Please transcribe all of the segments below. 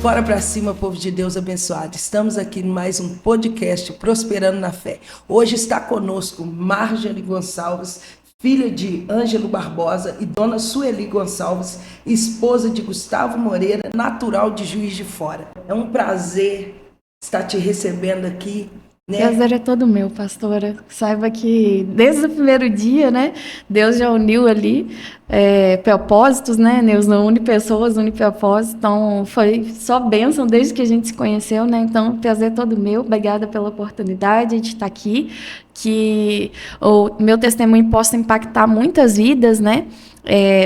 Bora pra cima, povo de Deus abençoado. Estamos aqui em mais um podcast Prosperando na Fé. Hoje está conosco Marjorie Gonçalves, filha de Ângelo Barbosa, e dona Sueli Gonçalves, esposa de Gustavo Moreira, natural de Juiz de Fora. É um prazer estar te recebendo aqui. Prazer é todo meu, pastora. Saiba que desde o primeiro dia, né, Deus já uniu ali propósitos, né? Deus não une pessoas, une propósitos. Então, foi só bênção desde que a gente se conheceu, né? Então, prazer é todo meu. Obrigada pela oportunidade de estar aqui. Que o meu testemunho possa impactar muitas vidas, né?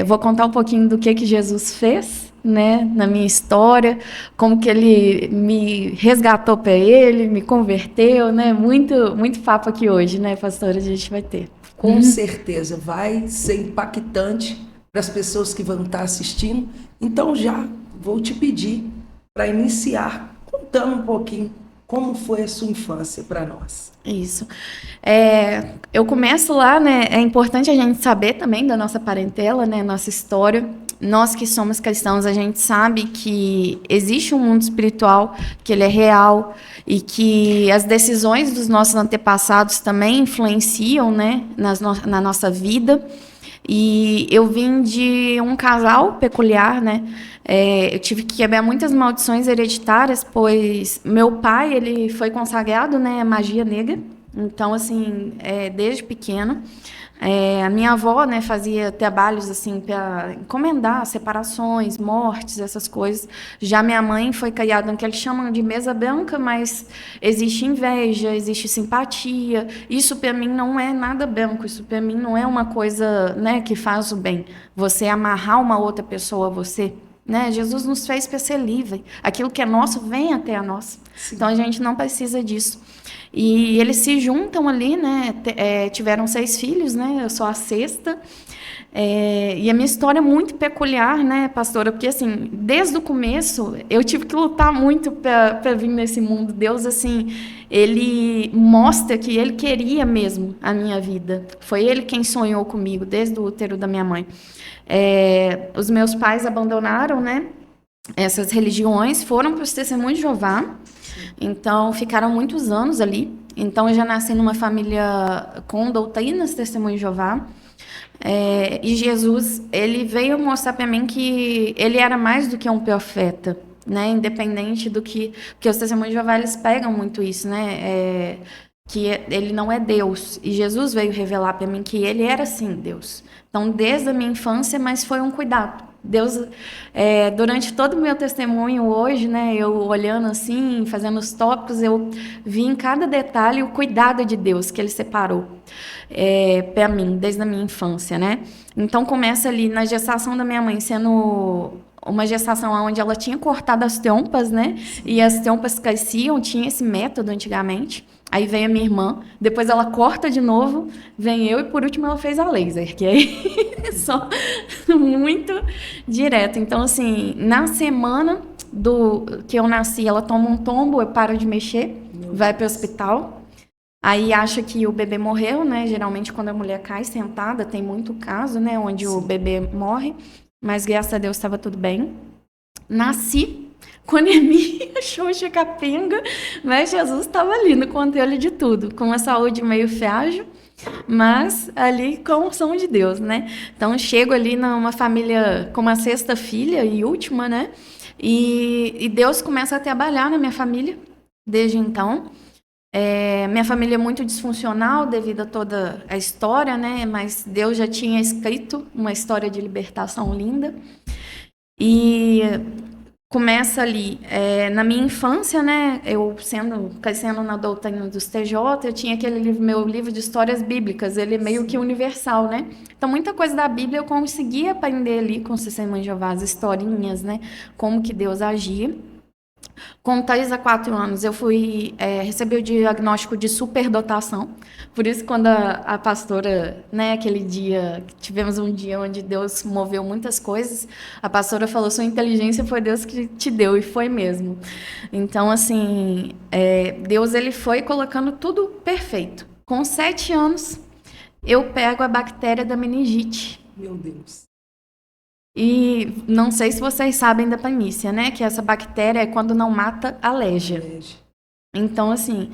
Vou contar um pouquinho do que Jesus fez, né, na minha história, como que ele me resgatou para ele, me converteu, né? Muito papo aqui hoje, né, pastora? A gente vai ter. Com certeza vai ser impactante para as pessoas que vão estar assistindo. Então já vou te pedir para iniciar contando um pouquinho como foi a sua infância para nós. Isso. Eu começo lá, né? É importante a gente saber também da nossa parentela, né? Nossa história. Nós que somos cristãos, a gente sabe que existe um mundo espiritual, que ele é real e que as decisões dos nossos antepassados também influenciam, né? Na nossa vida. E eu vim de um casal peculiar, né? Eu tive que quebrar muitas maldições hereditárias, pois meu pai, ele foi consagrado, né, à magia negra. Então, assim, desde pequeno. A minha avó, né, fazia trabalhos assim para encomendar separações, mortes, essas coisas. Já minha mãe foi criada no que eles chamam de mesa branca, mas existe inveja, existe simpatia. Isso para mim não é nada branco, isso para mim não é uma coisa, né, que faz o bem. Você amarrar uma outra pessoa a você. Né? Jesus nos fez para ser livre. Aquilo que é nosso vem até a nós. Sim. Então a gente não precisa disso. E eles se juntam ali, né? Tiveram 6 filhos, né? Eu sou a sexta. E a minha história é muito peculiar, né, pastora? Porque, assim, desde o começo, eu tive que lutar muito para vir nesse mundo. Deus, assim, ele mostra que ele queria mesmo a minha vida. Foi ele quem sonhou comigo, desde o útero da minha mãe. Os meus pais abandonaram, né, essas religiões, foram para os Testemunhos de Jeová. Então, ficaram muitos anos ali. Então, eu já nasci numa família com doutrinas Testemunho de Jeová. E Jesus, ele veio mostrar para mim que ele era mais do que um profeta, né? Independente do que... Porque os Testemunhos de Jeová, eles pegam muito isso, né? Que ele não é Deus. E Jesus veio revelar para mim que ele era, sim, Deus. Então, desde a minha infância, mas foi um cuidado. Deus, durante todo o meu testemunho hoje, né, eu olhando assim, fazendo os tópicos, eu vi em cada detalhe o cuidado de Deus que ele separou para mim, desde a minha infância, né? Então, começa ali na gestação da minha mãe, sendo uma gestação onde ela tinha cortado as trompas, né? E as trompas cresciam, tinha esse método antigamente. Aí vem a minha irmã, depois ela corta de novo, vem eu e por último ela fez a laser, que aí é só muito direto. Então, assim, na semana do que eu nasci, ela toma um tombo, eu paro de mexer, vai para o hospital. Aí acha que o bebê morreu, né? Geralmente quando a mulher cai sentada, tem muito caso, né? Onde o bebê morre, mas graças a Deus estava tudo bem. Nasci com anemia, xoxa, capenga, mas Jesus estava ali no controle de tudo, com uma saúde meio frágil, mas ali com o som de Deus, né? Então, chego ali numa família com uma sexta filha e última, né? E Deus começa a trabalhar na minha família desde então. Minha família é muito disfuncional devido a toda a história, né? Mas Deus já tinha escrito uma história de libertação linda. E começa ali, na minha infância, né, eu crescendo na doutrina dos TJ, eu tinha meu livro de histórias bíblicas, ele é meio que universal, né? Então, muita coisa da Bíblia eu conseguia aprender ali com os Testemunhos de Jeová, as historinhas, né? Como que Deus agia. Com 3 a 4 anos, eu recebi o diagnóstico de superdotação. Por isso, quando a pastora, né, aquele dia, tivemos um dia onde Deus moveu muitas coisas, a pastora falou, sua inteligência foi Deus que te deu, e foi mesmo. Então, assim, Deus ele foi colocando tudo perfeito. Com 7 anos, eu pego a bactéria da meningite. Meu Deus. E não sei se vocês sabem da panícia, né? Que essa bactéria é quando não mata, aleja. Então, assim,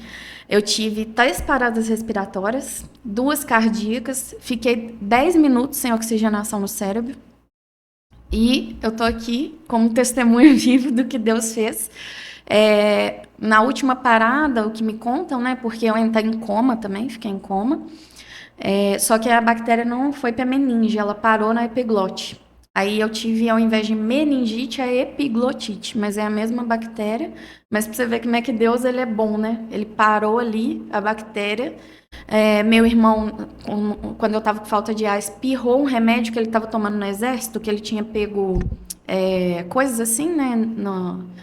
eu tive 3 paradas respiratórias, 2 cardíacas, fiquei 10 minutos sem oxigenação no cérebro. E eu tô aqui como testemunho vivo do que Deus fez. Na última parada, o que me contam, né? Porque eu entrei em coma também, fiquei em coma. Só que a bactéria não foi para meninge, ela parou na epiglote. Aí eu tive, ao invés de meningite, a epiglotite, mas é a mesma bactéria. Mas para você ver como é que Deus ele é bom, né? Ele parou ali a bactéria. Meu irmão, quando eu estava com falta de ar, espirrou um remédio que ele estava tomando no exército, que ele tinha pego coisas assim, né?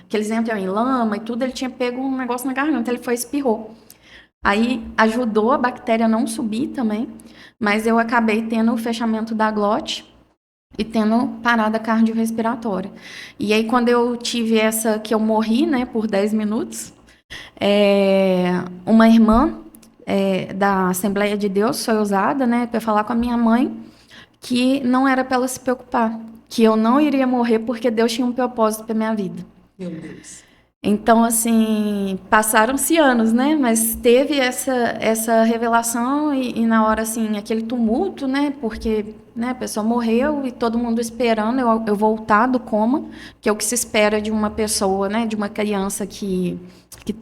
Que eles entram em lama e tudo, ele tinha pego um negócio na garganta, ele foi e espirrou. Aí ajudou a bactéria a não subir também, mas eu acabei tendo o fechamento da glote e tendo parada cardiorrespiratória. E aí, quando eu tive essa que eu morri, né, por 10 minutos, uma irmã da Assembleia de Deus foi usada, né, para falar com a minha mãe que não era para ela se preocupar, que eu não iria morrer porque Deus tinha um propósito para minha vida. Meu Deus. Então, assim, passaram-se anos, né? Mas teve essa revelação e na hora, assim, aquele tumulto, né? Porque né, a pessoa morreu e todo mundo esperando eu voltar do coma, que é o que se espera de uma pessoa, né? De uma criança que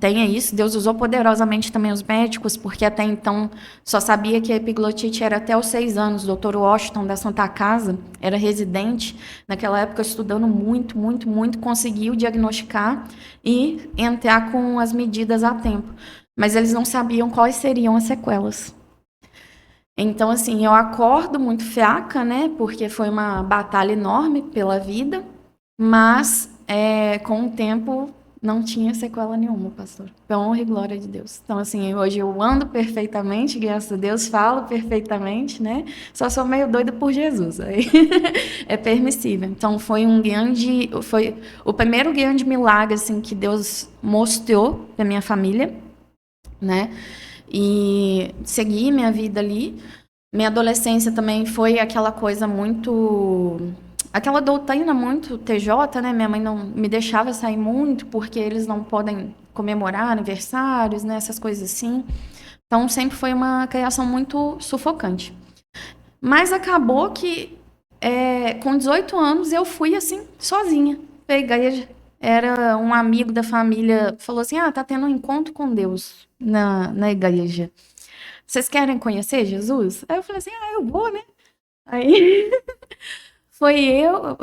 tenha isso. Deus usou poderosamente também os médicos, porque até então só sabia que a epiglotite era até os 6 anos. O doutor Washington, da Santa Casa, era residente. Naquela época, estudando muito, muito, muito, conseguiu diagnosticar e entrar com as medidas a tempo. Mas eles não sabiam quais seriam as sequelas. Então, assim, eu acordo muito fraca, né? Porque foi uma batalha enorme pela vida, mas com o tempo não tinha sequela nenhuma, pastor. Pela honra e glória de Deus. Então, assim, hoje eu ando perfeitamente, graças a Deus, falo perfeitamente, né? Só sou meio doida por Jesus, aí é permissível. Então, foi o primeiro grande milagre, assim, que Deus mostrou para minha família, né? E segui minha vida ali. Minha adolescência também foi aquela coisa muito... Aquela doutrina muito TJ, né? Minha mãe não me deixava sair muito, porque eles não podem comemorar aniversários, né? Essas coisas assim. Então, sempre foi uma criação muito sufocante. Mas acabou que, com 18 anos, eu fui, assim, sozinha. Peguei, era um amigo da família, falou assim, tá tendo um encontro com Deus na igreja. Vocês querem conhecer Jesus? Aí eu falei assim, eu vou, né? Aí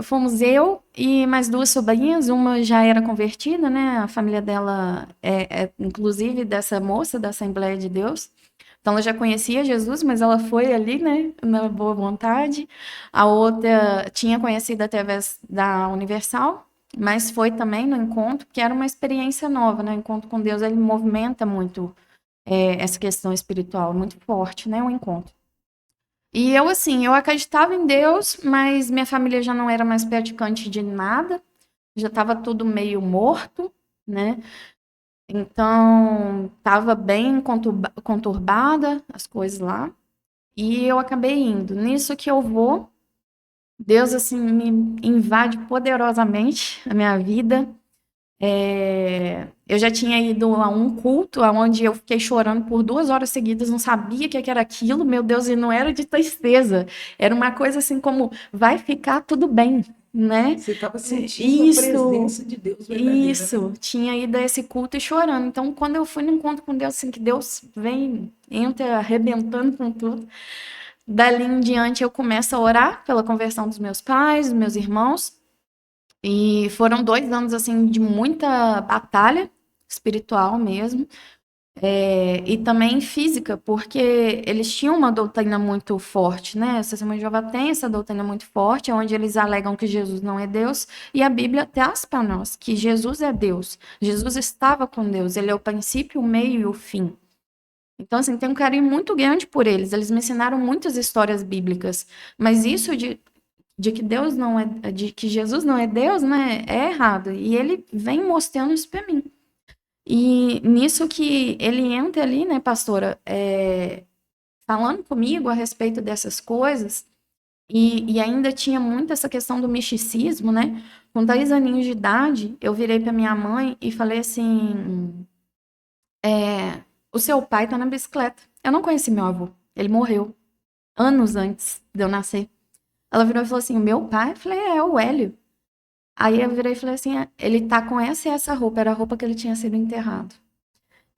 fomos eu e mais 2 sobrinhas, uma já era convertida, né? A família dela inclusive dessa moça da Assembleia de Deus. Então ela já conhecia Jesus, mas ela foi ali, né, na boa vontade. A outra tinha conhecido através da Universal, mas foi também no encontro, que era uma experiência nova, né? O encontro com Deus, ele movimenta muito essa questão espiritual, muito forte, né, o encontro. E eu, assim, eu acreditava em Deus, mas minha família já não era mais praticante de nada, já estava tudo meio morto, né? Então, estava bem conturbada as coisas lá, e eu acabei indo. Nisso que eu vou, Deus, assim, me invade poderosamente a minha vida. Eu já tinha ido a um culto onde eu fiquei chorando por 2 horas seguidas, não sabia o que era aquilo, meu Deus, e não era de tristeza, era uma coisa assim como, vai ficar tudo bem, né? Você estava sentindo a presença de Deus verdadeira. Isso, né? Tinha ido a esse culto e chorando. Então, quando eu fui no encontro com Deus, assim, que Deus vem, entra arrebentando com tudo, dali em diante eu começo a orar pela conversão dos meus pais, dos meus irmãos, e foram 2 anos, assim, de muita batalha espiritual mesmo, e também física, porque eles tinham uma doutrina muito forte, né? A Testemunha de Jeová tem essa doutrina muito forte, onde eles alegam que Jesus não é Deus, e a Bíblia traz para nós que Jesus é Deus. Jesus estava com Deus, ele é o princípio, o meio e o fim. Então, assim, tem um carinho muito grande por eles. Eles me ensinaram muitas histórias bíblicas, mas isso de que Deus não é, de que Jesus não é Deus, né, é errado. E ele vem mostrando isso para mim. E nisso que ele entra ali, né, pastora, falando comigo a respeito dessas coisas, E ainda tinha muito essa questão do misticismo, né? Com 10 aninhos de idade, eu virei para minha mãe e falei assim: o seu pai tá na bicicleta. Eu não conheci meu avô, ele morreu anos antes de eu nascer. Ela virou e falou assim: o meu pai? Eu falei: é o Hélio. Aí eu virei e falei assim: ele tá com essa e essa roupa, era a roupa que ele tinha sido enterrado.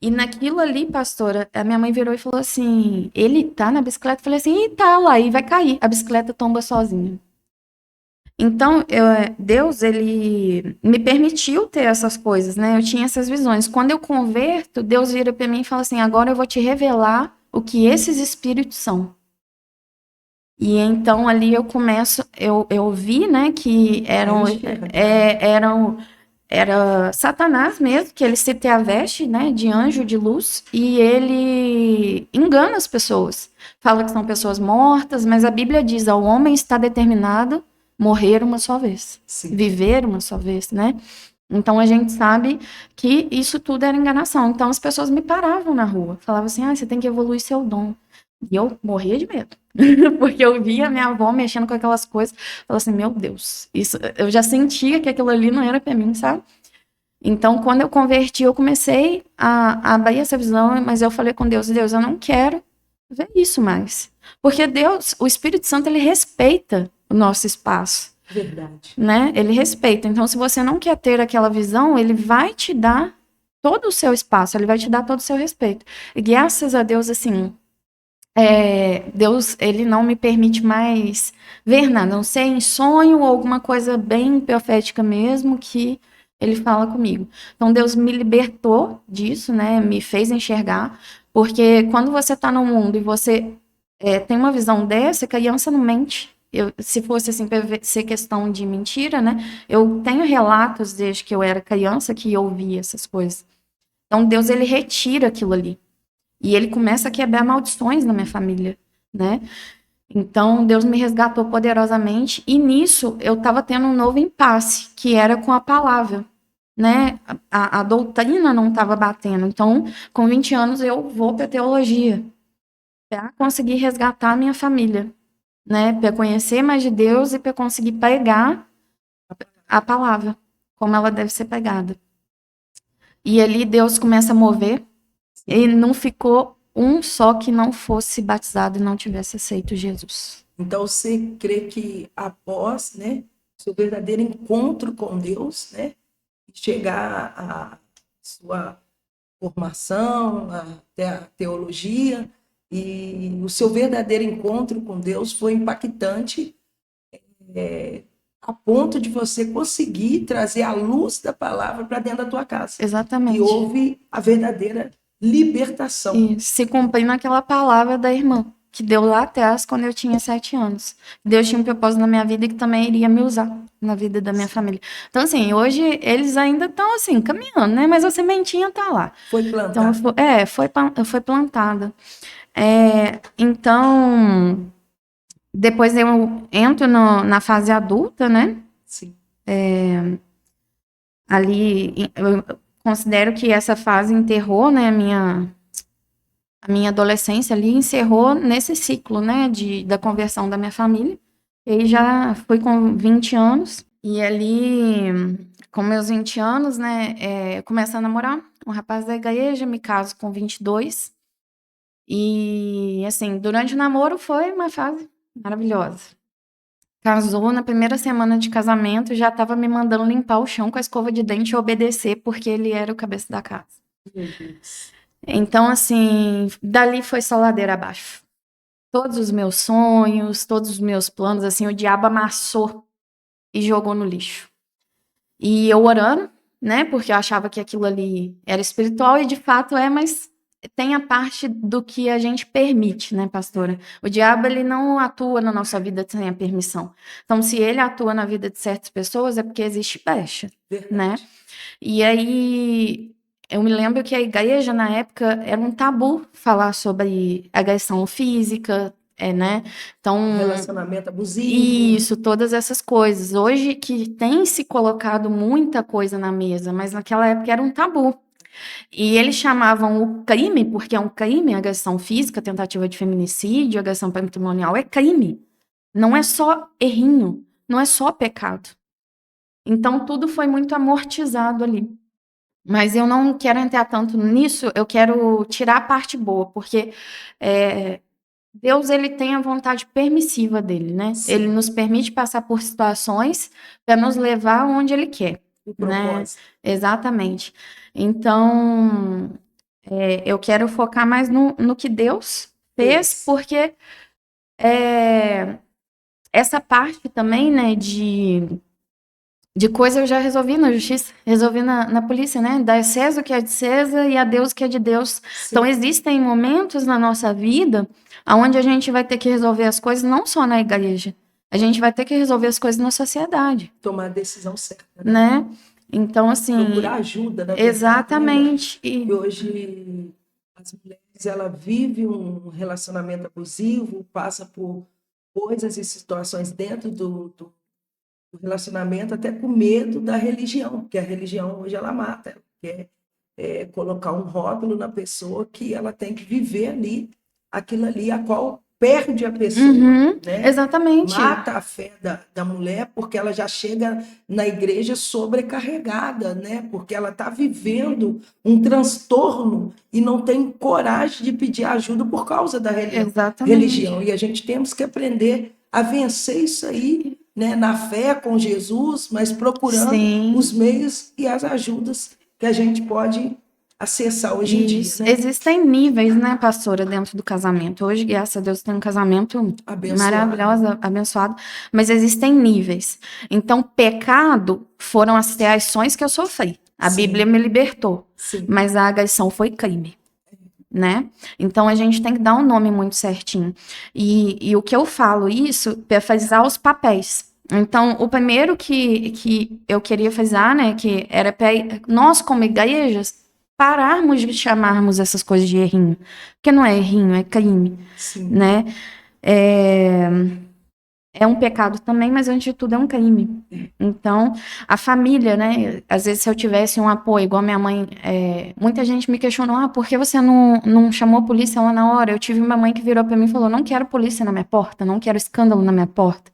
E naquilo ali, pastora, a minha mãe virou e falou assim: ele tá na bicicleta? Eu falei assim: e tá lá, e vai cair. A bicicleta tomba sozinha. Então, Deus, ele me permitiu ter essas coisas, né? Eu tinha essas visões. Quando eu converto, Deus vira para mim e fala assim: agora eu vou te revelar o que esses espíritos são. E então ali eu começo, eu vi, né, que era Satanás mesmo, que ele se traveste, né, de anjo de luz, e ele engana as pessoas. Fala que são pessoas mortas, mas a Bíblia diz: ao homem está determinado morrer uma só vez, Sim. viver uma só vez, né? Então a gente sabe que isso tudo era enganação. Então as pessoas me paravam na rua, falavam assim: você tem que evoluir seu dom. E eu morria de medo, porque eu via minha avó mexendo com aquelas coisas, falava assim: meu Deus, isso, eu já sentia que aquilo ali não era para mim, sabe? Então, quando eu converti, eu comecei a abrir essa visão, mas eu falei com Deus: Deus, eu não quero ver isso mais. Porque Deus, o Espírito Santo, ele respeita o nosso espaço. Verdade. Né? Ele respeita. Então, se você não quer ter aquela visão, ele vai te dar todo o seu espaço, ele vai te dar todo o seu respeito. E graças a Deus, assim, Deus, ele não me permite mais ver nada, a não ser em sonho ou alguma coisa bem profética mesmo que ele fala comigo. Então, Deus me libertou disso, né? Me fez enxergar, porque quando você está no mundo e você tem uma visão dessa, criança não mente. Se fosse assim, ser questão de mentira, né? Eu tenho relatos desde que eu era criança que eu ouvia essas coisas. Então, Deus, ele retira aquilo ali. E ele começa a quebrar maldições na minha família, né? Então, Deus me resgatou poderosamente. E nisso, eu estava tendo um novo impasse, que era com a palavra, né? A doutrina não estava batendo. Então, com 20 anos, eu vou para teologia, para conseguir resgatar a minha família, né? Para conhecer mais de Deus e para conseguir pregar a palavra, como ela deve ser pregada. E ali Deus começa a mover. E não ficou um só que não fosse batizado e não tivesse aceito Jesus. Então você crê que após, né, seu verdadeiro encontro com Deus, né, chegar à sua formação, até a teologia, e o seu verdadeiro encontro com Deus foi impactante, a ponto de você conseguir trazer a luz da palavra para dentro da tua casa. Exatamente. E houve a verdadeira libertação. E se cumprindo aquela palavra da irmã, que deu lá atrás, quando eu tinha 7 anos. Deus tinha um propósito na minha vida e que também iria me usar na vida da minha família. Então, assim, hoje eles ainda estão, assim, caminhando, né? Mas a sementinha tá lá. Foi plantada. Então, foi plantada. Então, depois eu entro na fase adulta, né? Sim. Ali, eu considero que essa fase enterrou, né, a minha adolescência ali, encerrou nesse ciclo, né, da conversão da minha família. E já fui com 20 anos, e ali, com meus 20 anos, né, eu começo a namorar um rapaz da igreja, me caso com 22. E, assim, durante o namoro foi uma fase maravilhosa. Casou, na primeira semana de casamento, já estava me mandando limpar o chão com a escova de dente e obedecer, porque ele era o cabeça da casa. Meu Deus. Então, assim, dali foi só ladeira abaixo. Todos os meus sonhos, todos os meus planos, assim, o diabo amassou e jogou no lixo. E eu orando, né, porque eu achava que aquilo ali era espiritual, e de fato mas tem a parte do que a gente permite, né, pastora? O diabo, ele não atua na nossa vida sem a permissão. Então, se ele atua na vida de certas pessoas, é porque existe brecha, né? E aí, eu me lembro que a igreja, na época, era um tabu falar sobre agressão física, né? Então, relacionamento abusivo. Isso, todas essas coisas. Hoje que tem se colocado muita coisa na mesa, mas naquela época era um tabu. E eles chamavam o crime, porque é um crime, agressão física, tentativa de feminicídio, agressão patrimonial, é crime. não é só errinho, não é só pecado. Então, tudo foi muito amortizado ali. Mas eu não quero entrar tanto nisso, eu quero tirar a parte boa, porque Deus, ele tem a vontade permissiva dele, né? Sim. Ele nos permite passar por situações para nos levar onde ele quer, O né? propósito. Exatamente. Então, eu quero focar mais no que Deus fez, porque essa parte também, né, de coisa eu já resolvi na justiça, resolvi na polícia, né? Dar a César o que é de César e a Deus o que é de Deus. Sim. Então, existem momentos na nossa vida onde a gente vai ter que resolver as coisas não só na igreja, a gente vai ter que resolver as coisas na sociedade. Tomar a decisão certa, né? Então, assim... procurar ajuda, na verdade, exatamente. Né? E hoje as mulheres, ela vive um relacionamento abusivo, passa por coisas e situações dentro do relacionamento, até com medo da religião, porque a religião hoje ela mata, ela quer colocar um rótulo na pessoa que ela tem que viver ali, aquilo ali, a qual perde a pessoa, né? Exatamente. Mata a fé da mulher, porque ela já chega na igreja sobrecarregada, né? Porque ela está vivendo um transtorno e não tem coragem de pedir ajuda por causa da religião. E a gente temos que aprender a vencer isso aí, né? Na fé com Jesus, mas procurando os meios e as ajudas que a gente pode acessar hoje em dia, né? Existem níveis, né, pastora, dentro do casamento. Hoje, graças a Deus, tem um casamento maravilhoso, abençoado, mas existem níveis. Então, pecado foram as reações que eu sofri. A Bíblia me libertou, mas a agressão foi crime, né? Então, a gente tem que dar um nome muito certinho. E o que eu falo isso é fazer os papéis. Então, o primeiro que eu queria fazer, né, que era para nós, como igrejas, pararmos de chamarmos essas coisas de errinho. Porque não é errinho, é crime, né? É um pecado também, mas antes de tudo é um crime. Então, a família, né? Às vezes, se eu tivesse um apoio, igual a minha mãe, muita gente me questionou, por que você não chamou a polícia lá na hora? Eu tive uma mãe que virou para mim e falou, não quero polícia na minha porta, não quero escândalo na minha porta.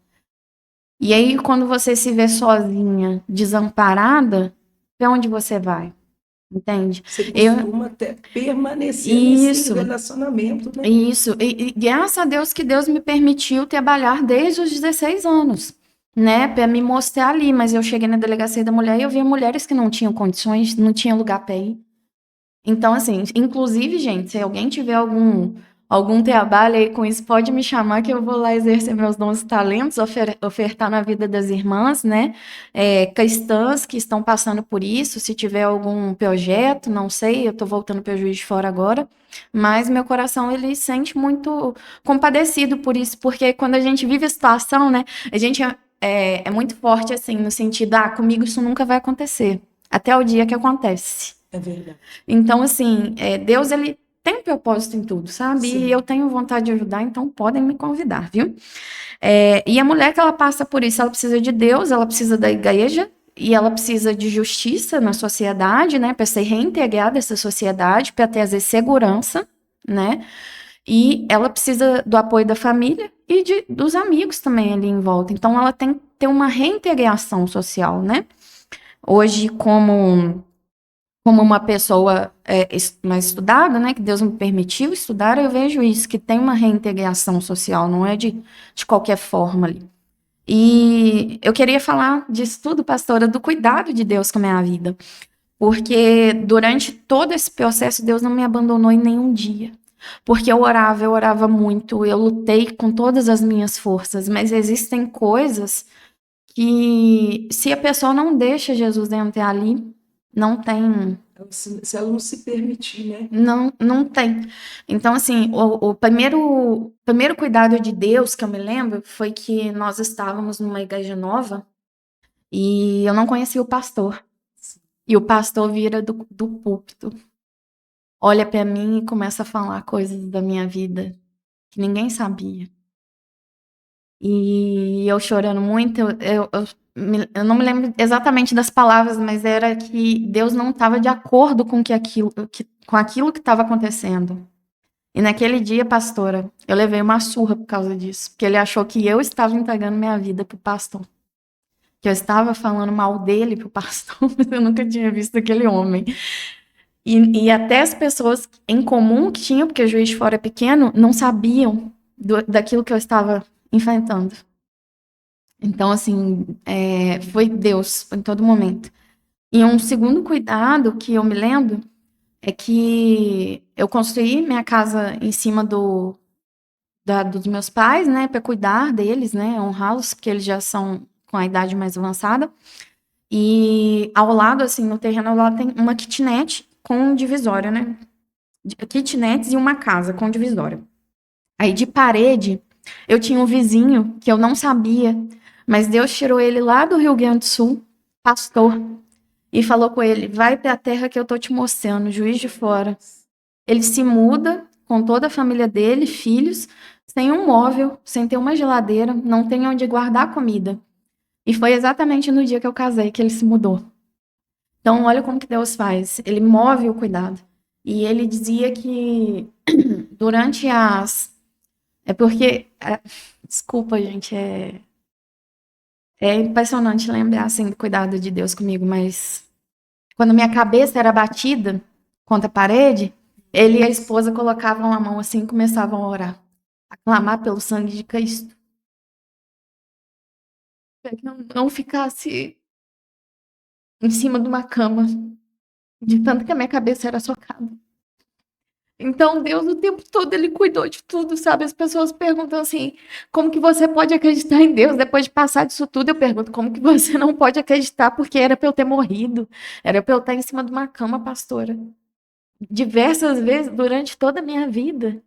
E aí, quando você se vê sozinha, desamparada, para onde você vai? Entende? Você costuma até permanecer nesse relacionamento, né? Isso. E graças a Deus que Deus me permitiu trabalhar desde os 16 anos, né? Para me mostrar ali. Mas eu cheguei na delegacia da mulher e eu via mulheres que não tinham condições, não tinham lugar para ir. Então, assim, inclusive, gente, se alguém tiver algum trabalho aí com isso, pode me chamar que eu vou lá exercer meus dons e talentos, ofertar na vida das irmãs, né? Cristãs que estão passando por isso, se tiver algum projeto, não sei, eu tô voltando para o Juiz de Fora agora, mas meu coração, ele sente muito compadecido por isso, porque quando a gente vive a situação, né, a gente é muito forte, assim, no sentido, comigo isso nunca vai acontecer, até o dia que acontece. É verdade. Então, assim, Deus, ele tem propósito em tudo, sabe? Sim. E eu tenho vontade de ajudar, então podem me convidar, viu? E a mulher que ela passa por isso, ela precisa de Deus, ela precisa da igreja, e ela precisa de justiça na sociedade, né? Para ser reintegrada essa sociedade, para trazer segurança, né? E ela precisa do apoio da família e dos amigos também ali em volta. Então, ela tem que ter uma reintegração social, né? Hoje, como uma pessoa mais estudada, né, que Deus me permitiu estudar, eu vejo isso, que tem uma reintegração social, não é de qualquer forma ali. E eu queria falar disso tudo, pastora, do cuidado de Deus com a minha vida, porque durante todo esse processo, Deus não me abandonou em nenhum dia. Porque eu orava muito, eu lutei com todas as minhas forças, mas existem coisas que, se a pessoa não deixa Jesus entrar ali, não tem... Se ela não se permitir, né? Não tem. Então, assim, o primeiro cuidado de Deus que eu me lembro foi que nós estávamos numa igreja nova e eu não conhecia o pastor. E o pastor vira do púlpito, olha para mim e começa a falar coisas da minha vida que ninguém sabia. E eu chorando muito, eu não me lembro exatamente das palavras, mas era que Deus não estava de acordo com aquilo que estava acontecendo. E naquele dia, pastora, eu levei uma surra por causa disso, porque ele achou que eu estava entregando minha vida pro pastor, que eu estava falando mal dele pro pastor, mas eu nunca tinha visto aquele homem. E até as pessoas em comum que tinham, porque o Juiz de Fora é pequeno, não sabiam daquilo que eu estava enfrentando. Então, assim, foi Deus em todo momento. E um segundo cuidado que eu me lembro é que eu construí minha casa em cima dos meus pais, né, para cuidar deles, né, honrá-los, porque eles já são com a idade mais avançada. E ao lado, assim, no terreno ao lado tem uma kitnet com divisória, né? Kitnets e uma casa com divisória. Aí de parede, eu tinha um vizinho que eu não sabia, mas Deus tirou ele lá do Rio Grande do Sul, pastor, e falou com ele: vai para a terra que eu tô te mostrando, Juiz de Fora. Ele se muda com toda a família dele, filhos, sem um móvel, sem ter uma geladeira, não tem onde guardar comida. E foi exatamente no dia que eu casei que ele se mudou. Então, olha como que Deus faz. Ele move o cuidado. E ele dizia que durante as... É porque... Desculpa, gente, é impressionante lembrar, assim, do cuidado de Deus comigo, mas quando minha cabeça era batida contra a parede, ele e a esposa colocavam a mão assim e começavam a orar, a clamar pelo sangue de Cristo, para que eu não ficasse em cima de uma cama, de tanto que a minha cabeça era socada. Então, Deus, o tempo todo, ele cuidou de tudo, sabe? As pessoas perguntam assim, como que você pode acreditar em Deus depois de passar disso tudo? Eu pergunto, como que você não pode acreditar? Porque era para eu ter morrido, era para eu estar em cima de uma cama, pastora. Diversas vezes durante toda a minha vida.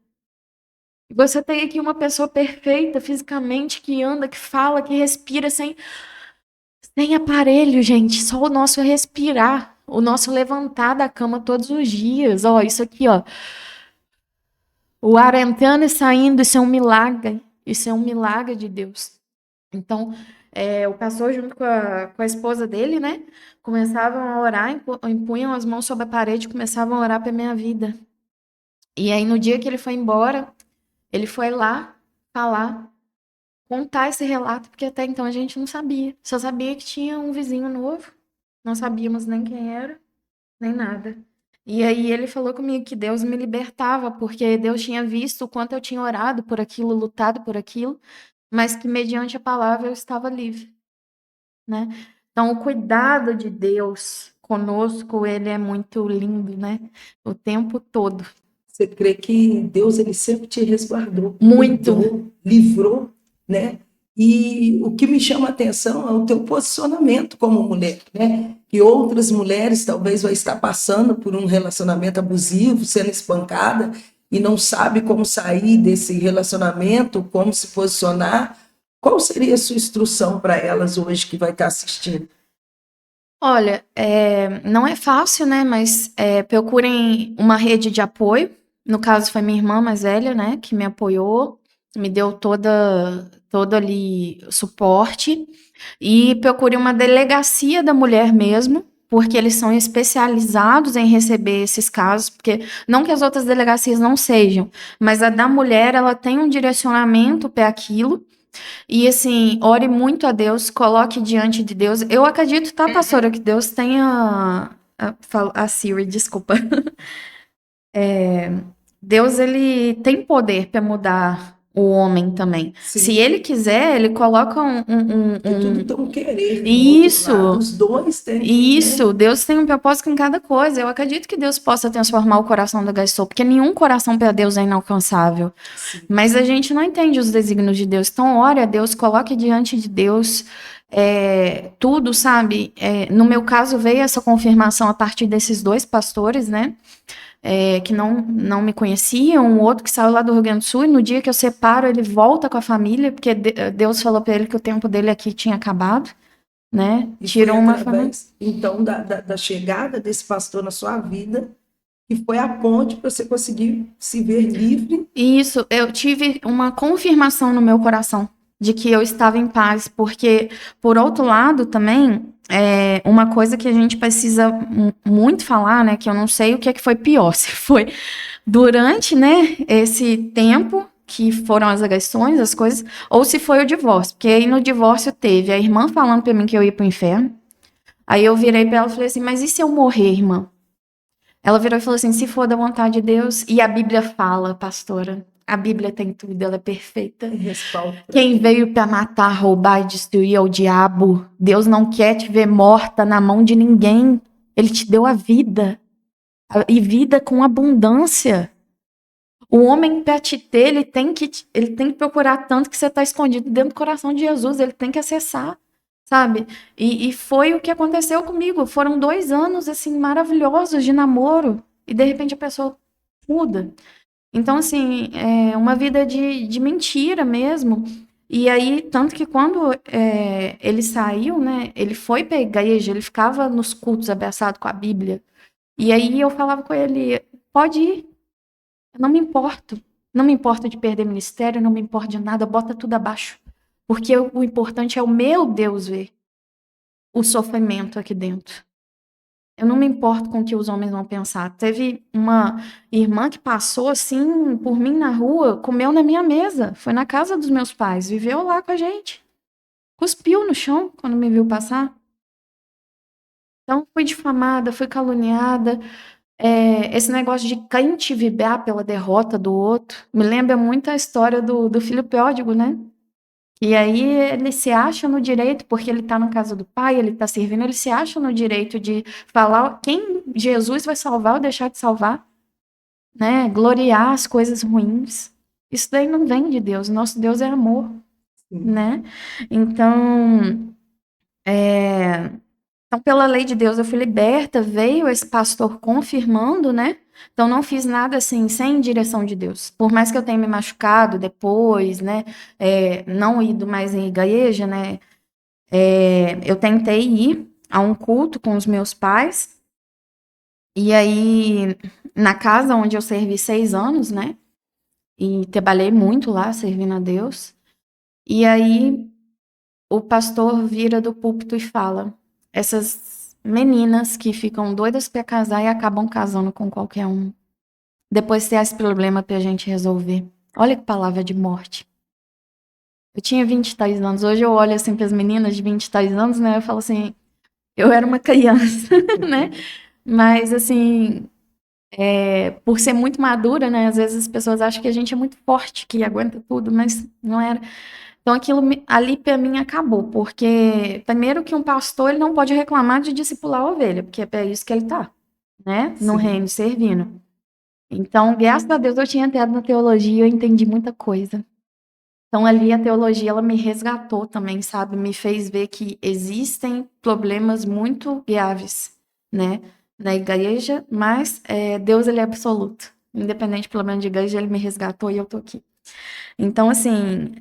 Você tem aqui uma pessoa perfeita fisicamente, que anda, que fala, que respira sem aparelho, gente. Só o nosso respirar, o nosso levantar da cama todos os dias. Ó, isso aqui, ó. O ar entrando e saindo, isso é um milagre. Isso é um milagre de Deus. Então, o pastor, junto com a esposa dele, né, começavam a orar, impunham as mãos sobre a parede e começavam a orar para minha vida. E aí, no dia que ele foi embora, ele foi lá falar, contar esse relato, porque até então a gente não sabia. Só sabia que tinha um vizinho novo, não sabíamos nem quem era, nem nada. E aí ele falou comigo que Deus me libertava, porque Deus tinha visto o quanto eu tinha orado por aquilo, lutado por aquilo, mas que mediante a palavra eu estava livre, né? Então o cuidado de Deus conosco, ele é muito lindo, né? O tempo todo. Você crê que Deus ele sempre te resguardou, Muito. cuidou, livrou, né? E o que me chama a atenção é o teu posicionamento como mulher, né? Que outras mulheres talvez vai estar passando por um relacionamento abusivo, sendo espancada e não sabe como sair desse relacionamento, como se posicionar. Qual seria a sua instrução para elas hoje que vai estar assistindo? Olha, não é fácil, né? Mas procurem uma rede de apoio. No caso, foi minha irmã mais velha, né? Que me apoiou, me deu todo ali o suporte. E procure uma delegacia da mulher mesmo, porque eles são especializados em receber esses casos, porque não que as outras delegacias não sejam, mas a da mulher, ela tem um direcionamento para aquilo. E assim, ore muito a Deus, coloque diante de Deus. Eu acredito, tá, pastora, que Deus tenha. A Siri, desculpa. Deus, ele tem poder para mudar o homem também. Sim. Se ele quiser, ele coloca Porque tudo tem um querer do outro Isso. lado. Os dois têm. Isso, Né? Deus tem um propósito em cada coisa. Eu acredito que Deus possa transformar o coração da Gaistou, porque nenhum coração para Deus é inalcançável. Sim. Mas a gente não entende os desígnios de Deus. Então, ore a Deus, coloque diante de Deus tudo, sabe? No meu caso, veio essa confirmação a partir desses dois pastores, né? Que não me conheciam, um outro que saiu lá do Rio Grande do Sul, e no dia que eu separo, ele volta com a família, porque Deus falou para ele que o tempo dele aqui tinha acabado. Né? E tirou foi uma através, então, da chegada desse pastor na sua vida, que foi a ponte para você conseguir se ver livre. Isso, eu tive uma confirmação no meu coração de que eu estava em paz, porque, por outro lado, também, uma coisa que a gente precisa muito falar, né, que eu não sei o que é que foi pior, se foi durante, né, esse tempo que foram as agressões, as coisas, ou se foi o divórcio, porque aí no divórcio teve a irmã falando pra mim que eu ia pro inferno, aí eu virei pra ela e falei assim, mas e se eu morrer, irmã? Ela virou e falou assim, se for da vontade de Deus, e a Bíblia fala, pastora, a Bíblia tem tudo, ela é perfeita. Quem veio para matar, roubar e destruir é o diabo. Deus não quer te ver morta na mão de ninguém. Ele te deu a vida. E vida com abundância. O homem, para te ter, ele tem que procurar tanto que você está escondido dentro do coração de Jesus. Ele tem que acessar, sabe? E foi o que aconteceu comigo. Foram 2 anos, assim, maravilhosos de namoro. E, de repente, a pessoa muda. Então, assim, é uma vida de mentira mesmo. E aí, tanto que quando ele saiu, né, ele foi pra igreja, ele ficava nos cultos abraçado com a Bíblia. E aí eu falava com ele, pode ir, eu não me importo. Não me importa de perder ministério, não me importa de nada, bota tudo abaixo. Porque o importante é o meu Deus ver o sofrimento aqui dentro. Eu não me importo com o que os homens vão pensar. Teve uma irmã que passou assim por mim na rua, comeu na minha mesa, foi na casa dos meus pais, viveu lá com a gente. Cuspiu no chão quando me viu passar. Então fui difamada, fui caluniada. Esse negócio de crente vibrar pela derrota do outro me lembra muito a história do filho pródigo, né? E aí ele se acha no direito, porque ele está na casa do pai, ele está servindo, ele se acha no direito de falar quem Jesus vai salvar ou deixar de salvar, né? Gloriar as coisas ruins. Isso daí não vem de Deus. Nosso Deus é amor, né? Então, então, pela lei de Deus, eu fui liberta, veio esse pastor confirmando, né? Então, não fiz nada assim, sem direção de Deus. Por mais que eu tenha me machucado depois, né? Não ido mais em igreja, né? Eu tentei ir a um culto com os meus pais. E aí, na casa onde eu servi 6 anos, né? E trabalhei muito lá, servindo a Deus. E aí, o pastor vira do púlpito e fala: essas meninas que ficam doidas para casar e acabam casando com qualquer um. Depois tem esse problema pra gente resolver. Olha que palavra de morte. Eu tinha 23 anos. Hoje eu olho assim para as meninas de 23 anos, né? Eu falo assim, eu era uma criança, né? Mas assim, por ser muito madura, né? Às vezes as pessoas acham que a gente é muito forte, que aguenta tudo, mas não era. Então aquilo ali para mim acabou, porque primeiro que um pastor ele não pode reclamar de discipular a ovelha, porque é para isso que ele tá, né? No reino servindo. Então, graças a Deus eu tinha entrado na teologia e eu entendi muita coisa. Então ali a teologia ela me resgatou também, sabe? Me fez ver que existem problemas muito graves, né? Na igreja, mas Deus ele é absoluto. Independente do problema de igreja, ele me resgatou e eu tô aqui. Então, assim,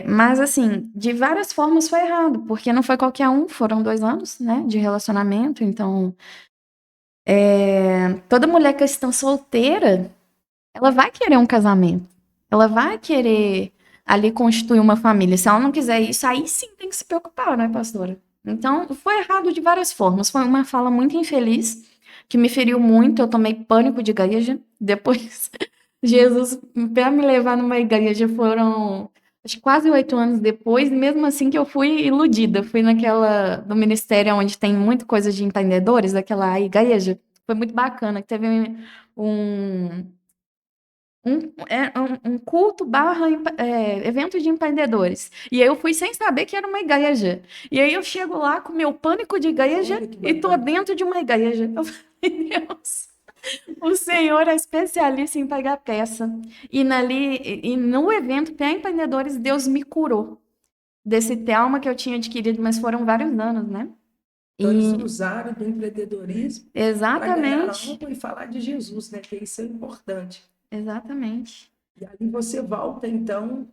mas assim, de várias formas foi errado, porque não foi qualquer um, foram 2 anos, né, de relacionamento, então, toda mulher cristã solteira, ela vai querer um casamento, ela vai querer ali constituir uma família, se ela não quiser isso, aí sim tem que se preocupar, né, pastora? Então, foi errado de várias formas, foi uma fala muito infeliz, que me feriu muito, eu tomei pânico de igreja, depois Jesus, para me levar numa igreja, foram acho que quase 8 anos depois, mesmo assim que eu fui iludida. Fui naquela do ministério onde tem muita coisa de empreendedores, daquela igreja. Foi muito bacana, que teve um, um culto barra evento de empreendedores. E aí eu fui sem saber que era uma igreja. E aí eu chego lá com meu pânico de igreja e tô dentro de uma igreja. Eu falei, Deus. O senhor é especialista em pagar peça. E no evento para empreendedores, Deus me curou desse trauma que eu tinha adquirido, mas foram vários anos, né? Então, eles usaram do empreendedorismo para ganhar Exatamente. algo e falar de Jesus, né? Que isso é importante. Exatamente. E aí você volta, então,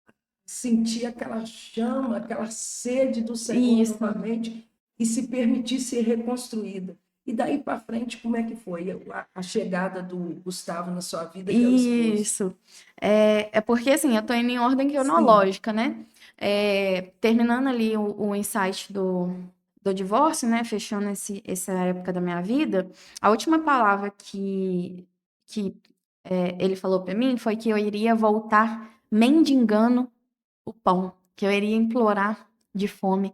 a sentir aquela chama, aquela sede do Senhor Isso. novamente e se permitir ser reconstruída. E daí para frente, como é que foi a chegada do Gustavo na sua vida, que é o esposo? Isso. É porque, assim, eu tô indo em ordem cronológica, né? terminando ali o insight do divórcio, né? Fechando essa época da minha vida, a última palavra que ele falou para mim foi que eu iria voltar mendigando o pão, que eu iria implorar de fome.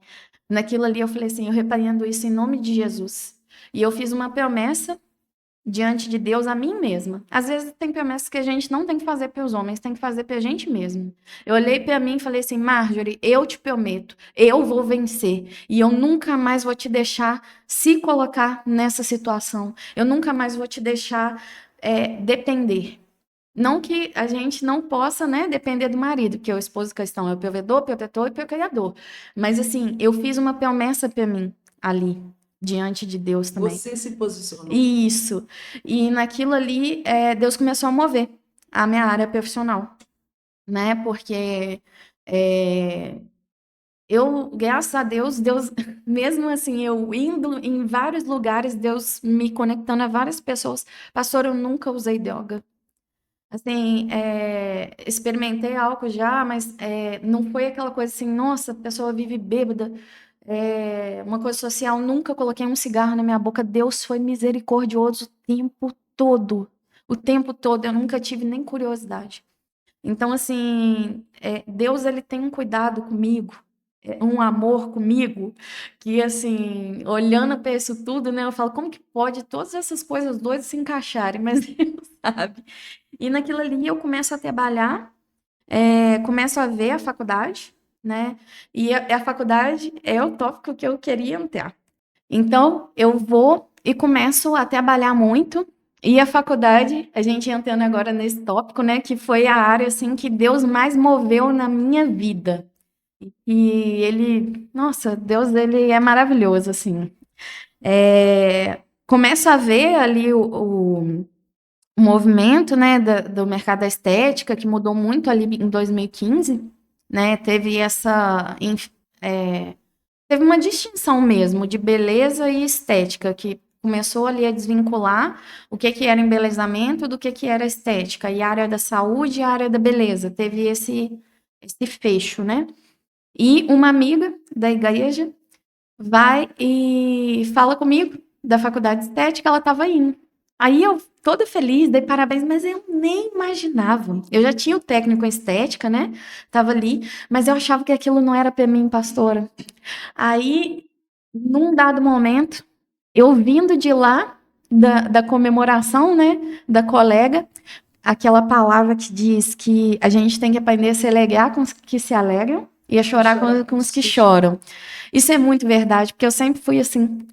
Naquilo ali eu falei assim, eu repreendo isso em nome de Jesus. E eu fiz uma promessa diante de Deus a mim mesma. Às vezes tem promessas que a gente não tem que fazer para os homens, tem que fazer para a gente mesmo. Eu olhei para mim e falei assim, Marjorie, eu te prometo, eu vou vencer e eu nunca mais vou te deixar se colocar nessa situação. Eu nunca mais vou te deixar depender. Não que a gente não possa, né, depender do marido, porque o esposo cristão é o provedor, protetor e procriador. Mas assim, eu fiz uma promessa para mim ali, diante de Deus também. Você se posicionou. Isso. E naquilo ali, Deus começou a mover a minha área profissional, né? Porque eu, graças a Deus, mesmo assim, eu indo em vários lugares, Deus me conectando a várias pessoas. Pastor, eu nunca usei droga. Assim, experimentei álcool já, mas não foi aquela coisa assim, nossa, a pessoa vive bêbada, uma coisa social, nunca coloquei um cigarro na minha boca. Deus foi misericordioso o tempo todo. O tempo todo, eu nunca tive nem curiosidade. Então, assim, Deus, ele tem um cuidado comigo, um amor comigo, que, assim, olhando para isso tudo, né, eu falo, como que pode todas essas coisas doidas se encaixarem? Mas Deus sabe. E naquilo ali eu começo a trabalhar, começo a ver a faculdade, né? E a faculdade é o tópico que eu queria entrar. Então, eu vou e começo a trabalhar muito. E a faculdade, a gente entrando agora nesse tópico, né? Que foi a área, assim, que Deus mais moveu na minha vida. E ele, nossa, Deus, ele é maravilhoso, assim. Começo a ver ali o movimento, né, do mercado da estética, que mudou muito ali em 2015, né, teve uma distinção mesmo de beleza e estética, que começou ali a desvincular o que era embelezamento do que era estética, e a área da saúde e a área da beleza, teve esse fecho, né, e uma amiga da igreja vai e fala comigo da faculdade de estética, ela estava indo. Aí eu, toda feliz, dei parabéns, mas eu nem imaginava. Eu já tinha o técnico em estética, né? Tava ali, mas eu achava que aquilo não era para mim, pastora. Aí, num dado momento, eu vindo de lá, da comemoração, né? Da colega, aquela palavra que diz que a gente tem que aprender a se alegrar com os que se alegram e a chorar com os que choram. Isso é muito verdade, porque eu sempre fui assim.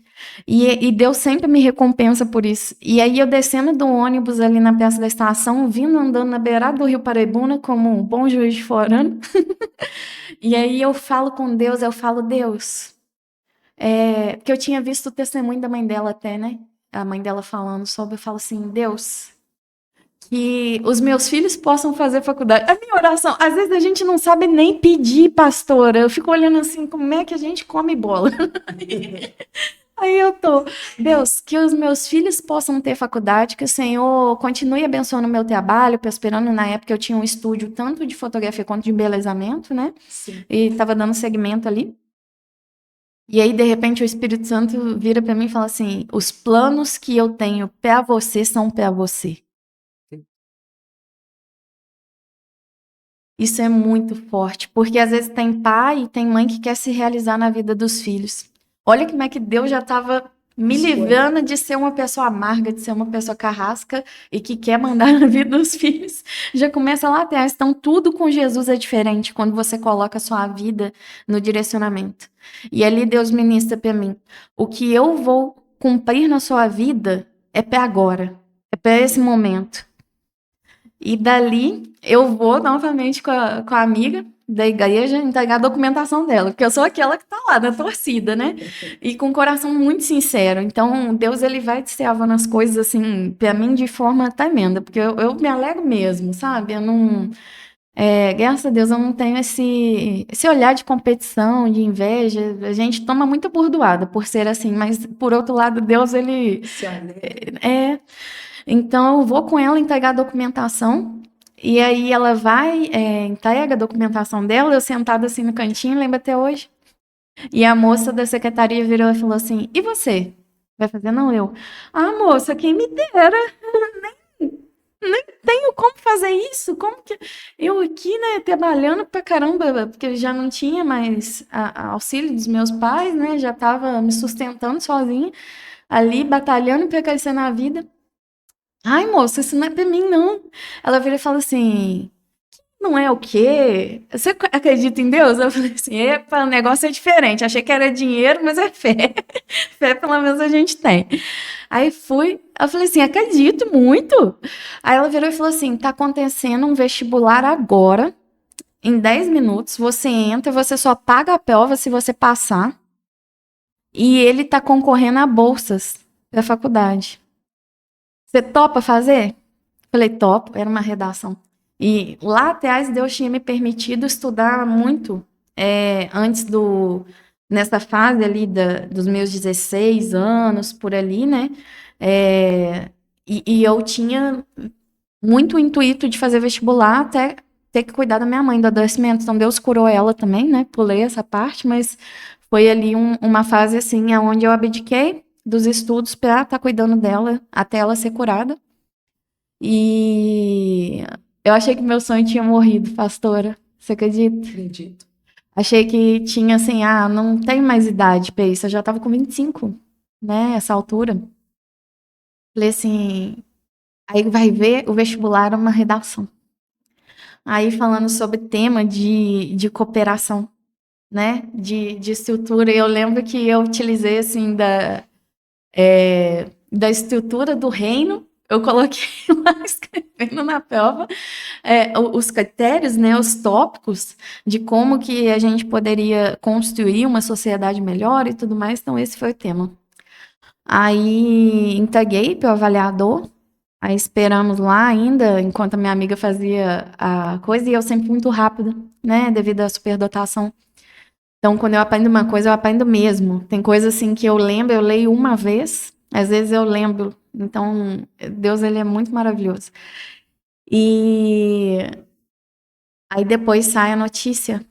E Deus sempre me recompensa por isso. E aí eu descendo do ônibus ali na Praça da Estação, vindo andando na beirada do Rio Paraibuna como um bom juiz de forano. E aí eu falo com Deus, eu falo, Deus, porque eu tinha visto o testemunho da mãe dela até, né? A mãe dela falando sobre, eu falo assim, Deus, que os meus filhos possam fazer faculdade. A minha oração, às vezes a gente não sabe nem pedir, pastora. Eu fico olhando assim, como é que a gente come bola? Aí eu tô, Deus, que os meus filhos possam ter faculdade, que o Senhor continue abençoando o meu trabalho, prosperando. Na época eu tinha um estúdio tanto de fotografia quanto de embelezamento, né? Sim. E tava dando segmento ali. E aí, de repente, o Espírito Santo vira para mim e fala assim: os planos que eu tenho para você são para você. Isso é muito forte, porque às vezes tem pai e tem mãe que quer se realizar na vida dos filhos. Olha como é que Deus já estava me livrando de ser uma pessoa amarga, de ser uma pessoa carrasca e que quer mandar na vida dos filhos. Já começa lá atrás. Então, tudo com Jesus é diferente quando você coloca a sua vida no direcionamento. E ali Deus ministra para mim: o que eu vou cumprir na sua vida é para agora, é para esse momento. E dali eu vou novamente com a amiga da igreja entregar a documentação dela, porque eu sou aquela que tá lá na torcida, né? E com um coração muito sincero. Então, Deus, ele vai destravando as coisas, assim, pra mim de forma tremenda, porque eu me alegro mesmo, sabe? Eu não... graças a Deus eu não tenho esse olhar de competição, de inveja. A gente toma muita burdoada por ser assim, mas por outro lado, Deus, ele... Então, eu vou com ela entregar a documentação E aí ela vai, entrega a documentação dela, eu sentada assim no cantinho, lembro até hoje. E a moça da secretaria virou e falou assim: e você? Vai fazer? Não, eu. Ah, moça, quem me dera. Nem tenho como fazer isso. Como que. Eu aqui, né, trabalhando pra caramba, porque já não tinha mais auxílio dos meus pais, né? Já tava me sustentando sozinha, ali batalhando pra crescer na vida. Ai, moça, isso não é pra mim, não. Ela vira e fala assim: não é o quê? Você acredita em Deus? Eu falei assim: epa, o negócio é diferente. Achei que era dinheiro, mas é fé. Fé, pelo menos, a gente tem. Aí fui, eu falei assim: acredito muito. Aí ela virou e falou assim: tá acontecendo um vestibular agora, em 10 minutos. Você entra, você só paga a prova se você passar. E ele tá concorrendo a bolsas da faculdade. Você topa fazer? Falei, topo, era uma redação. E lá atrás Deus tinha me permitido estudar muito antes nessa fase ali dos meus 16 anos, por ali, né? E eu tinha muito intuito de fazer vestibular até ter que cuidar da minha mãe, do adoecimento. Então Deus curou ela também, né? Pulei essa parte, mas foi ali uma fase assim, onde eu abdiquei dos estudos para estar cuidando dela até ela ser curada. E eu achei que meu sonho tinha morrido, pastora. Você acredita? Acredito. Achei que tinha assim, não tenho mais idade pra isso. Eu já tava com 25, né, essa altura. Falei assim, aí vai ver, o vestibular era uma redação. Aí falando sobre tema de cooperação, né, de estrutura. Eu lembro que eu utilizei assim da estrutura do reino. Eu coloquei lá escrevendo na prova os critérios, né, os tópicos de como que a gente poderia construir uma sociedade melhor e tudo mais. Então, esse foi o tema. Aí, entreguei para o avaliador. Aí, esperamos lá ainda, enquanto a minha amiga fazia a coisa, e eu sempre muito rápida, né, devido à superdotação. Então, quando eu aprendo uma coisa, eu aprendo mesmo. Tem coisa assim que eu lembro, eu leio uma vez, às vezes eu lembro. Então, Deus, ele é muito maravilhoso. E aí depois sai a notícia,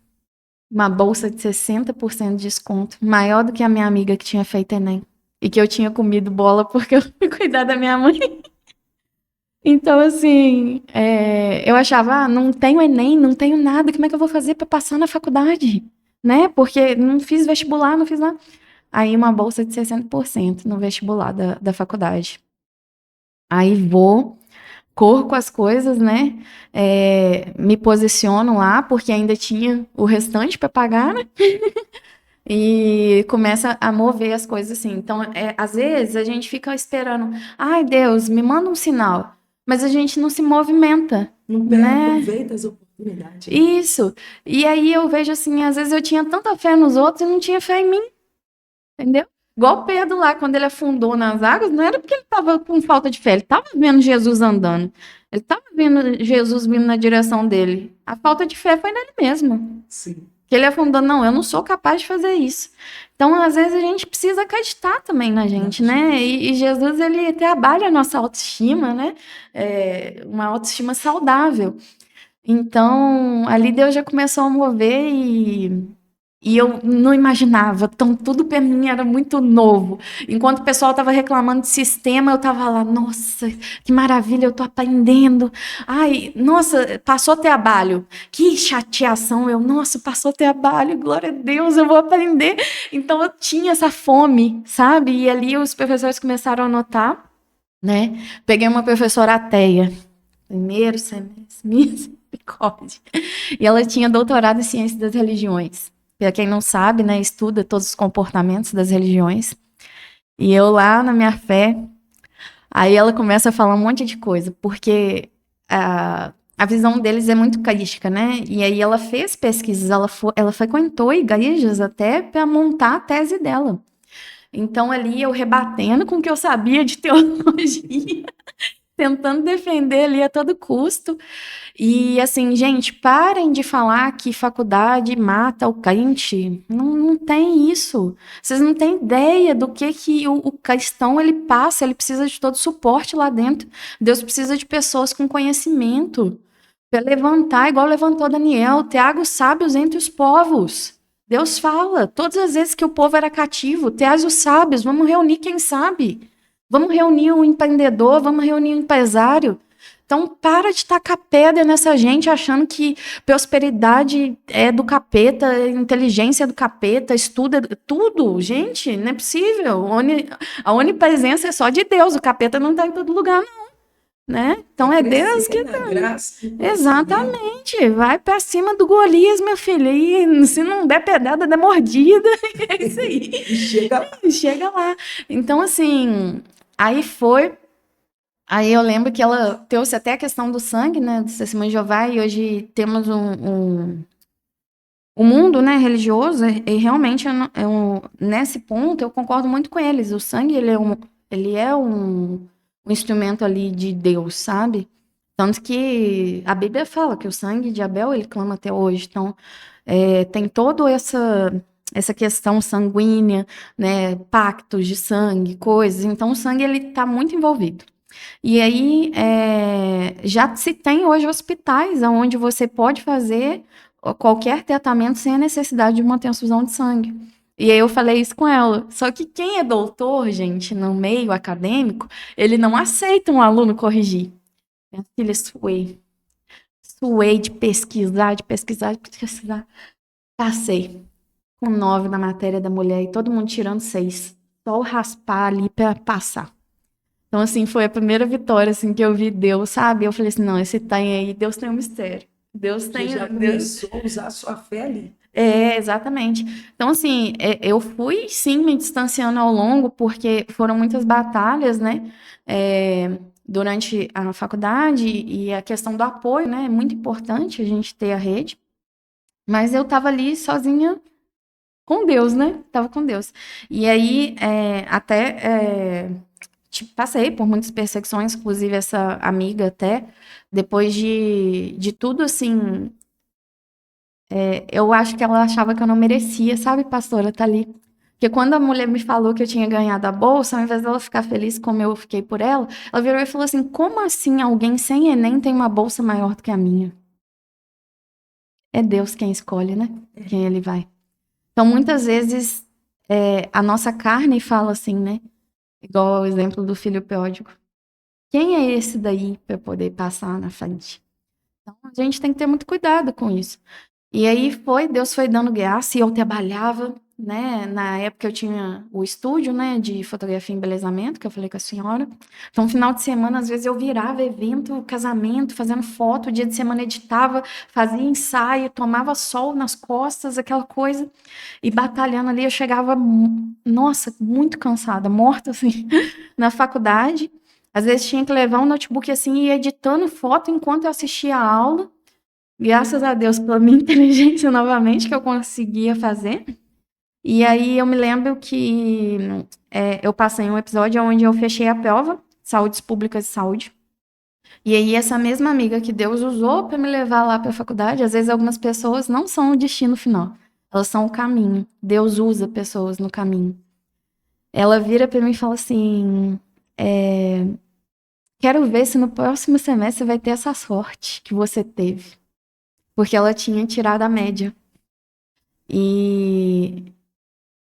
uma bolsa de 60% de desconto, maior do que a minha amiga que tinha feito Enem. E que eu tinha comido bola porque eu fui cuidar da minha mãe. Então, assim, eu achava, não tenho Enem, não tenho nada, como é que eu vou fazer para passar na faculdade? Né? Porque não fiz vestibular, não fiz nada. Aí uma bolsa de 60% no vestibular da faculdade. Aí vou, corro com as coisas, né? Me posiciono lá, porque ainda tinha o restante para pagar, né? E começa a mover as coisas assim. Então, às vezes, a gente fica esperando, ai, Deus, me manda um sinal. Mas a gente não se movimenta, Não né? aproveita as oportunidades. Isso. E aí eu vejo assim, às vezes eu tinha tanta fé nos outros e não tinha fé em mim, entendeu? Igual Pedro lá, quando ele afundou nas águas, não era porque ele estava com falta de fé, ele estava vendo Jesus andando. Ele estava vendo Jesus vindo na direção dele. A falta de fé foi nele mesmo. Sim. Que ele afundou, não, eu não sou capaz de fazer isso. Então, às vezes, a gente precisa acreditar também na gente, né? E Jesus, ele trabalha a nossa autoestima, né? Uma autoestima saudável. Então, ali Deus já começou a mover e eu não imaginava. Então, tudo para mim era muito novo. Enquanto o pessoal estava reclamando de sistema, eu estava lá, nossa, que maravilha, eu estou aprendendo. Ai, nossa, passou trabalho. Que chateação. Nossa, passou trabalho, glória a Deus, eu vou aprender. Então, eu tinha essa fome, sabe? E ali os professores começaram a notar, né? Peguei uma professora ateia. Primeiro semestre, misericórdia. E ela tinha doutorado em ciência das religiões. Para quem não sabe, né, estuda todos os comportamentos das religiões. E eu lá na minha fé, aí ela começa a falar um monte de coisa, porque a visão deles é muito caística, né? E aí ela fez pesquisas, ela frequentou igrejas até para montar a tese dela. Então ali eu rebatendo com o que eu sabia de teologia, tentando defender ali a todo custo. E assim, gente, parem de falar que faculdade mata o crente. Não, não tem isso. Vocês não têm ideia do que o cristão ele passa. Ele precisa de todo suporte lá dentro. Deus precisa de pessoas com conhecimento. para levantar, igual levantou Daniel, Tiago, sábios entre os povos. Deus fala, todas as vezes que o povo era cativo, Tiago, os sábios, vamos reunir quem sabe. Vamos reunir um empreendedor, vamos reunir um empresário. Então, para de tacar pedra nessa gente achando que prosperidade é do capeta, inteligência é do capeta, estudo é tudo. Gente, não é possível. A onipresença é só de Deus, o capeta não está em todo lugar, não. Né? Então, é Deus que tá. Exatamente. Vai para cima do Golias, minha filha. E se não der pedrada, der mordida. É isso aí. Chega lá. Então, assim, aí foi. Aí eu lembro que ela trouxe até a questão do sangue, né, do Testemunho de Jeová, e hoje temos um mundo, né, religioso, e realmente nesse ponto eu concordo muito com eles. O sangue, ele é um instrumento ali de Deus, sabe? Tanto que a Bíblia fala que o sangue de Abel, ele clama até hoje. Então, tem toda essa questão sanguínea, né, pactos de sangue, coisas. Então, o sangue, ele está muito envolvido. E aí, já se tem hoje hospitais onde você pode fazer qualquer tratamento sem a necessidade de uma transfusão de sangue. E aí eu falei isso com ela. Só que quem é doutor, gente, no meio acadêmico, ele não aceita um aluno corrigir. Minha filha, suei de pesquisar. Passei com 9 na matéria da mulher e todo mundo tirando 6. Só o raspar ali para passar. Então, assim, foi a primeira vitória, assim, que eu vi Deus, sabe? Eu falei assim, não, esse tem aí, Deus tem um mistério. Deus tem... Você já começou a usar a sua fé ali. Exatamente. Então, assim, eu fui, sim, me distanciando ao longo, porque foram muitas batalhas, né? Durante a faculdade e a questão do apoio, né? É muito importante a gente ter a rede. Mas eu tava ali sozinha com Deus, né? Tava com Deus. E aí, passei por muitas perseguições, inclusive essa amiga até, depois de tudo, assim, eu acho que ela achava que eu não merecia, sabe, pastora, tá ali. Porque quando a mulher me falou que eu tinha ganhado a bolsa, ao invés dela ficar feliz como eu fiquei por ela virou e falou assim, como assim alguém sem Enem tem uma bolsa maior do que a minha? É Deus quem escolhe, né? Quem ele vai. Então, muitas vezes, a nossa carne fala assim, né? Igual o exemplo do filho pródigo. Quem é esse daí para poder passar na frente? Então, a gente tem que ter muito cuidado com isso. E aí Deus foi dando graça e eu trabalhava, né? Na época eu tinha o estúdio, né, de fotografia e embelezamento, que eu falei com a senhora. Então, final de semana, às vezes eu virava evento, casamento, fazendo foto, dia de semana editava, fazia ensaio, tomava sol nas costas, aquela coisa, e batalhando ali, eu chegava, nossa, muito cansada, morta, assim, na faculdade. Às vezes tinha que levar um notebook assim e ir editando foto enquanto eu assistia a aula. Graças a Deus pela minha inteligência novamente que eu conseguia fazer. E aí eu me lembro que eu passei um episódio onde eu fechei a prova, Saúdes Públicas de Saúde. E aí essa mesma amiga que Deus usou para me levar lá para a faculdade, às vezes algumas pessoas não são o destino final, elas são o caminho. Deus usa pessoas no caminho. Ela vira para mim e fala assim, quero ver se no próximo semestre você vai ter essa sorte que você teve. Porque ela tinha tirado a média. E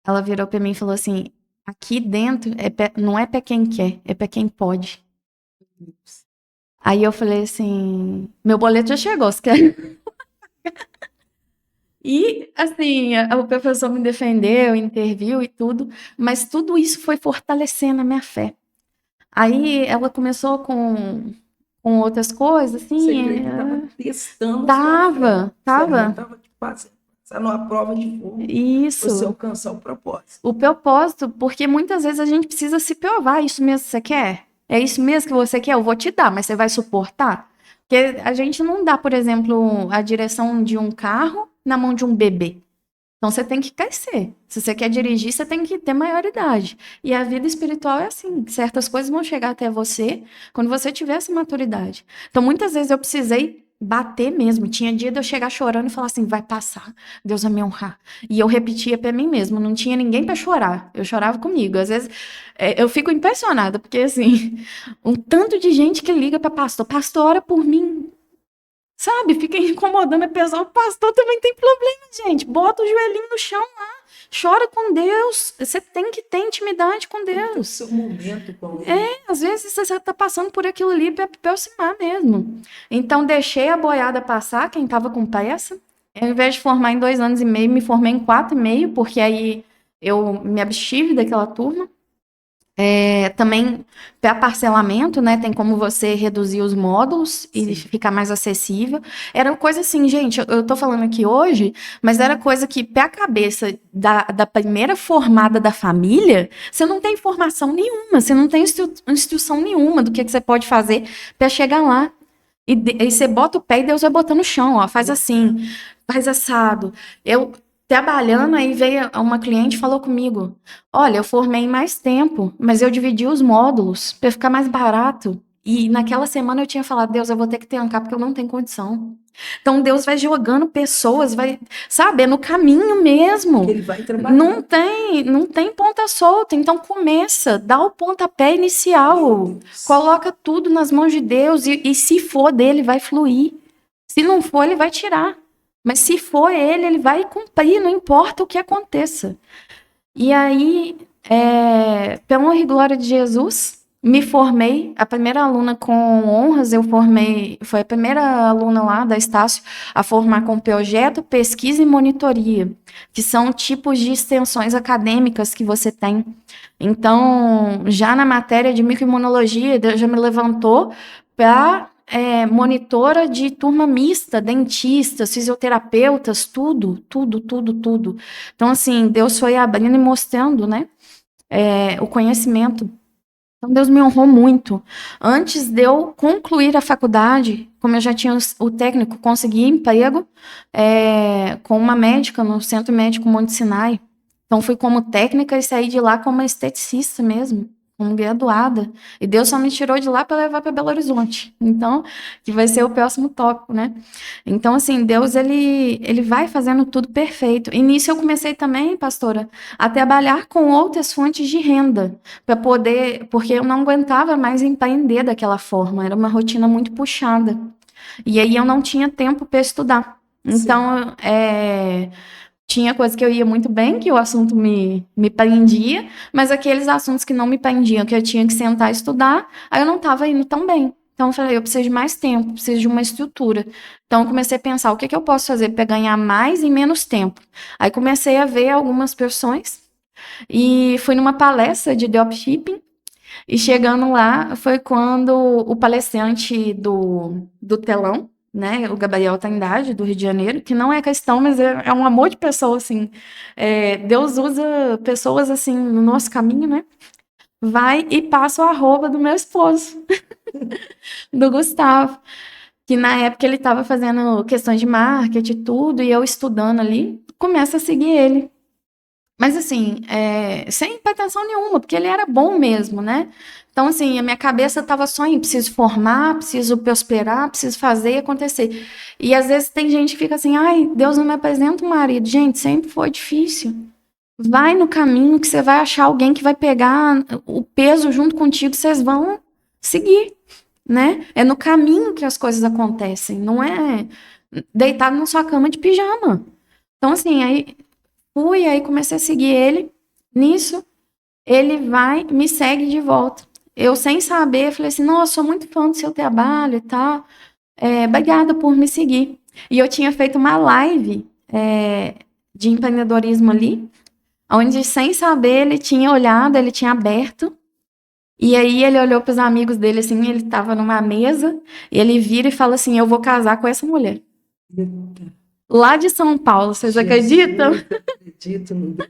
ela virou pra mim e falou assim, aqui dentro não é pra quem quer, é pra quem pode. Aí eu falei assim, meu boleto já chegou, você quer? E, assim, o professor me defendeu, interviu e tudo, mas tudo isso foi fortalecendo a minha fé. Aí ela começou com outras coisas, assim. Você estava testando Tava. Você não estava passando uma prova de fogo. Isso. Você alcançar o propósito. O propósito, porque muitas vezes a gente precisa se provar. Isso mesmo que você quer? É isso mesmo que você quer? Eu vou te dar, mas você vai suportar? Porque a gente não dá, por exemplo, a direção de um carro na mão de um bebê. Então você tem que crescer. Se você quer dirigir, você tem que ter maioridade. E a vida espiritual é assim: certas coisas vão chegar até você quando você tiver essa maturidade. Então muitas vezes eu precisei bater mesmo. Tinha dia de eu chegar chorando e falar assim: vai passar, Deus vai me honrar. E eu repetia para mim mesmo, não tinha ninguém para chorar. Eu chorava comigo. Às vezes eu fico impressionada, porque assim, um tanto de gente que liga para pastor, pastor, ora por mim. sabe? Fica incomodando a pessoa. O pastor também tem problema, gente. Bota o joelhinho no chão lá. Chora com Deus. Você tem que ter intimidade com Deus. O seu momento com ele. Às vezes você está passando por aquilo ali para aproximar mesmo. Então, deixei a boiada passar, quem estava com pressa. Ao invés de formar em 2 anos e meio, me formei em 4,5, porque aí eu me abstive daquela turma. Também para parcelamento, né? Tem como você reduzir os módulos e ficar mais acessível. Era coisa assim, gente, eu tô falando aqui hoje, mas era coisa que, para a cabeça da primeira formada da família, você não tem informação nenhuma, você não tem instrução nenhuma do que você pode fazer para chegar lá. E você bota o pé e Deus vai botando no chão, ó, faz assim, faz assado. Eu trabalhando, aí veio uma cliente e falou comigo, olha, eu formei em mais tempo, mas eu dividi os módulos para ficar mais barato. E naquela semana eu tinha falado, Deus, eu vou ter que trancar porque eu não tenho condição. Então Deus vai jogando pessoas, vai, sabe, é no caminho mesmo. Ele vai trabalhar. Não tem ponta solta, então começa, dá o pontapé inicial, coloca tudo nas mãos de Deus e se for dele, vai fluir. Se não for, ele vai tirar. Mas se for ele vai cumprir, não importa o que aconteça. E aí, pela honra e glória de Jesus, me formei, a primeira aluna com honras, foi a primeira aluna lá da Estácio a formar com projeto, pesquisa e monitoria, que são tipos de extensões acadêmicas que você tem. Então, já na matéria de microimunologia, Deus já me levantou para monitora de turma mista, dentistas, fisioterapeutas, tudo. Então, assim, Deus foi abrindo e mostrando, né, o conhecimento. Então, Deus me honrou muito. Antes de eu concluir a faculdade, como eu já tinha o técnico, consegui emprego com uma médica no Centro Médico Monte Sinai. Então, fui como técnica e saí de lá como esteticista mesmo, como graduada. E Deus só me tirou de lá para levar para Belo Horizonte. Então, que vai ser o próximo tópico, né? Então, assim, Deus, ele vai fazendo tudo perfeito. E nisso eu comecei também, pastora, a trabalhar com outras fontes de renda, para poder, porque eu não aguentava mais empreender daquela forma, era uma rotina muito puxada. E aí eu não tinha tempo para estudar. Então, tinha coisa que eu ia muito bem, que o assunto me prendia, mas aqueles assuntos que não me prendiam, que eu tinha que sentar e estudar, aí eu não estava indo tão bem. Então eu falei, eu preciso de mais tempo, preciso de uma estrutura. Então eu comecei a pensar, o que eu posso fazer para ganhar mais em menos tempo? Aí comecei a ver algumas profissões e fui numa palestra de dropshipping, e chegando lá foi quando o palestrante do telão, né, o Gabriel Trindade, do Rio de Janeiro, que não é questão, mas é um amor de pessoa, assim. Deus usa pessoas, assim, no nosso caminho, né? Vai e passa o arroba do meu esposo, do Gustavo, que na época ele estava fazendo questões de marketing e tudo, e eu estudando ali, começo a seguir ele. Mas assim, sem pretensão nenhuma, porque ele era bom mesmo, né? Então, assim, a minha cabeça estava só em preciso formar, preciso prosperar, preciso fazer e acontecer. E às vezes tem gente que fica assim, ai, Deus não me apresenta um marido. Gente, sempre foi difícil. Vai no caminho que você vai achar alguém que vai pegar o peso junto contigo, vocês vão seguir, né? É no caminho que as coisas acontecem, não é deitado na sua cama de pijama. Então, assim, aí comecei a seguir ele. Nisso, ele me segue de volta. Eu, sem saber, falei assim, nossa, sou muito fã do seu trabalho e tal. Obrigada por me seguir. E eu tinha feito uma live de empreendedorismo ali, onde, sem saber, ele tinha olhado, ele tinha aberto. E aí ele olhou para os amigos dele, assim, ele estava numa mesa, e ele vira e fala assim, eu vou casar com essa mulher. Lá de São Paulo, vocês acreditam? Acredito no Deus.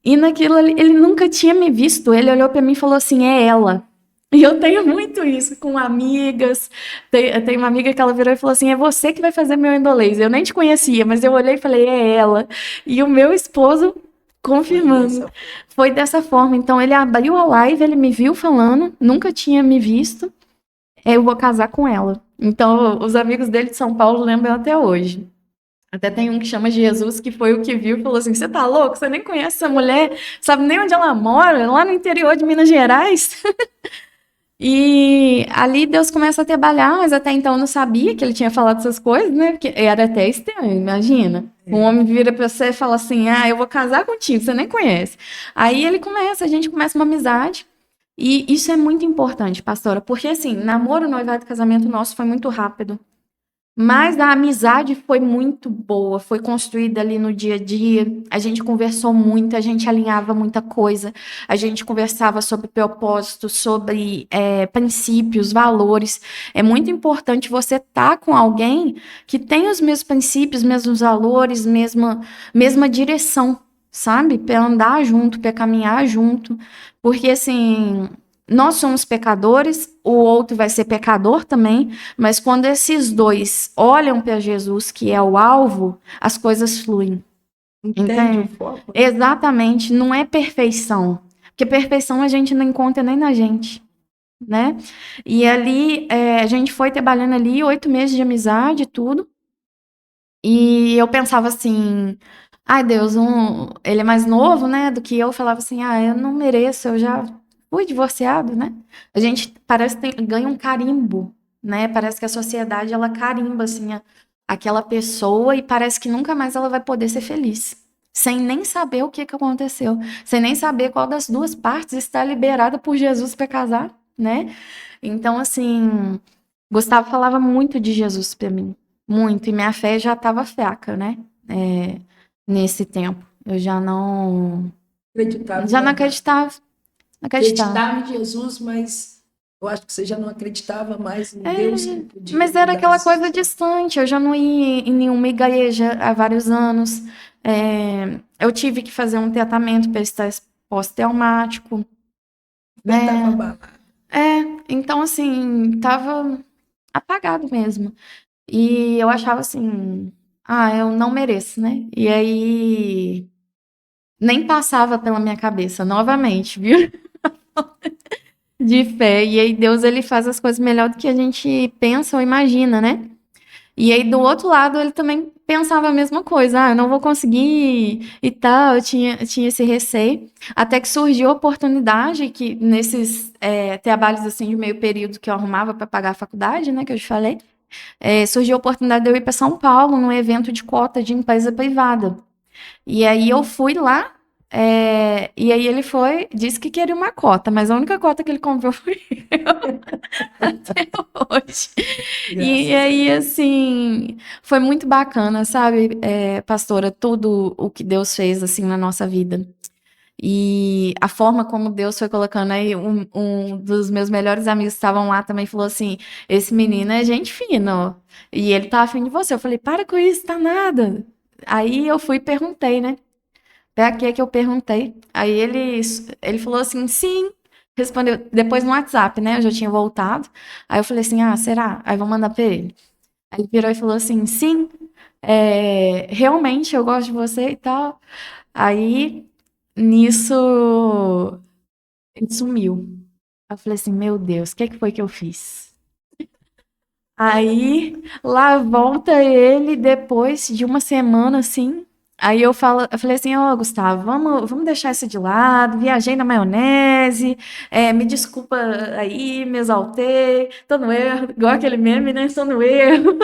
E naquilo ele nunca tinha me visto. Ele olhou para mim e falou assim, é ela. E eu tenho muito isso com amigas. Tem uma amiga que ela virou e falou assim, é você que vai fazer meu endolaser. Eu nem te conhecia, mas eu olhei e falei, é ela. E o meu esposo confirmando. Foi dessa forma. Então ele abriu a live, ele me viu falando, nunca tinha me visto. Eu vou casar com ela. Então os amigos dele de São Paulo lembram até hoje. Até tem um que chama Jesus, que foi o que viu e falou assim, você tá louco? Você nem conhece essa mulher? Sabe nem onde ela mora? Lá no interior de Minas Gerais? E ali Deus começa a trabalhar, mas até então eu não sabia que ele tinha falado essas coisas, né? Porque era até estranho, imagina. Um homem vira pra você e fala assim: ah, eu vou casar contigo, você nem conhece. Aí a gente começa uma amizade. E isso é muito importante, pastora, porque assim, namoro, noivado e casamento nosso foi muito rápido. Mas a amizade foi muito boa, foi construída ali no dia a dia. A gente conversou muito, a gente alinhava muita coisa, a gente conversava sobre propósitos, sobre princípios, valores. É muito importante você estar com alguém que tem os mesmos princípios, mesmos valores, mesma direção, sabe? Para andar junto, para caminhar junto. Porque assim, nós somos pecadores, o outro vai ser pecador também. Mas quando esses dois olham para Jesus, que é o alvo, as coisas fluem. Entende o Entende? foco? Exatamente, não é perfeição. Porque perfeição a gente não encontra nem na gente, né? E ali, a gente foi trabalhando ali 8 meses de amizade e tudo. E eu pensava assim, ai Deus, ele é mais novo, né, do que eu. Falava assim, ah, eu não mereço, eu já fui divorciado, né? A gente parece que ganha um carimbo, né? Parece que a sociedade, ela carimba, assim, aquela pessoa e parece que nunca mais ela vai poder ser feliz. Sem nem saber o que que aconteceu. Sem nem saber qual das duas partes está liberada por Jesus para casar, né? Então, assim, Gustavo falava muito de Jesus para mim. Muito, e minha fé já estava fraca, né? É, nesse tempo. Eu Acreditava em já não mais nada. acreditava, não acreditava. Acreditava em Jesus, mas eu acho que você já não acreditava mais em Deus que É, podia mas era mudar a aquela coisa situação. distante, eu já não ia em nenhuma igreja há vários anos. Eu tive que fazer um tratamento para estresse pós-traumático, Fé estava né? abalada. Então assim, tava apagado mesmo. E eu achava assim, ah, eu não mereço, né? E aí nem passava pela minha cabeça novamente, viu? De fé. E aí Deus, ele faz as coisas melhor do que a gente pensa ou imagina, né? E aí do outro lado ele também pensava a mesma coisa, ah, eu não vou conseguir e tal, eu tinha esse receio, até que surgiu a oportunidade que nesses trabalhos assim de meio período que eu arrumava para pagar a faculdade, né, que eu te falei, surgiu a oportunidade de eu ir para São Paulo num evento de cota de empresa privada. E aí eu fui lá, e aí ele disse que queria uma cota, mas a única cota que ele comprou foi até hoje. E Graças a aí, Deus. assim, foi muito bacana, sabe, pastora, tudo o que Deus fez, assim, na nossa vida. E a forma como Deus foi colocando aí, um dos meus melhores amigos que estavam lá também falou assim: esse menino é gente fina, ó. E ele tá afim de você. Eu falei: para com isso, tá nada. Aí eu fui e perguntei, né? Pra que eu perguntei? Aí ele falou assim: sim. Respondeu depois no WhatsApp, né? Eu já tinha voltado. Aí eu falei assim: ah, será? Aí vou mandar pra ele. Aí ele virou e falou assim: sim, realmente eu gosto de você e tal. Aí nisso ele sumiu. Aí eu falei assim: meu Deus, o que foi que eu fiz? Aí lá volta ele depois de uma semana assim. Aí eu falei assim, ó, Gustavo, vamos deixar isso de lado. Viajei na maionese, me desculpa aí, me exaltei, tô no erro, igual aquele meme, né? Estou no erro.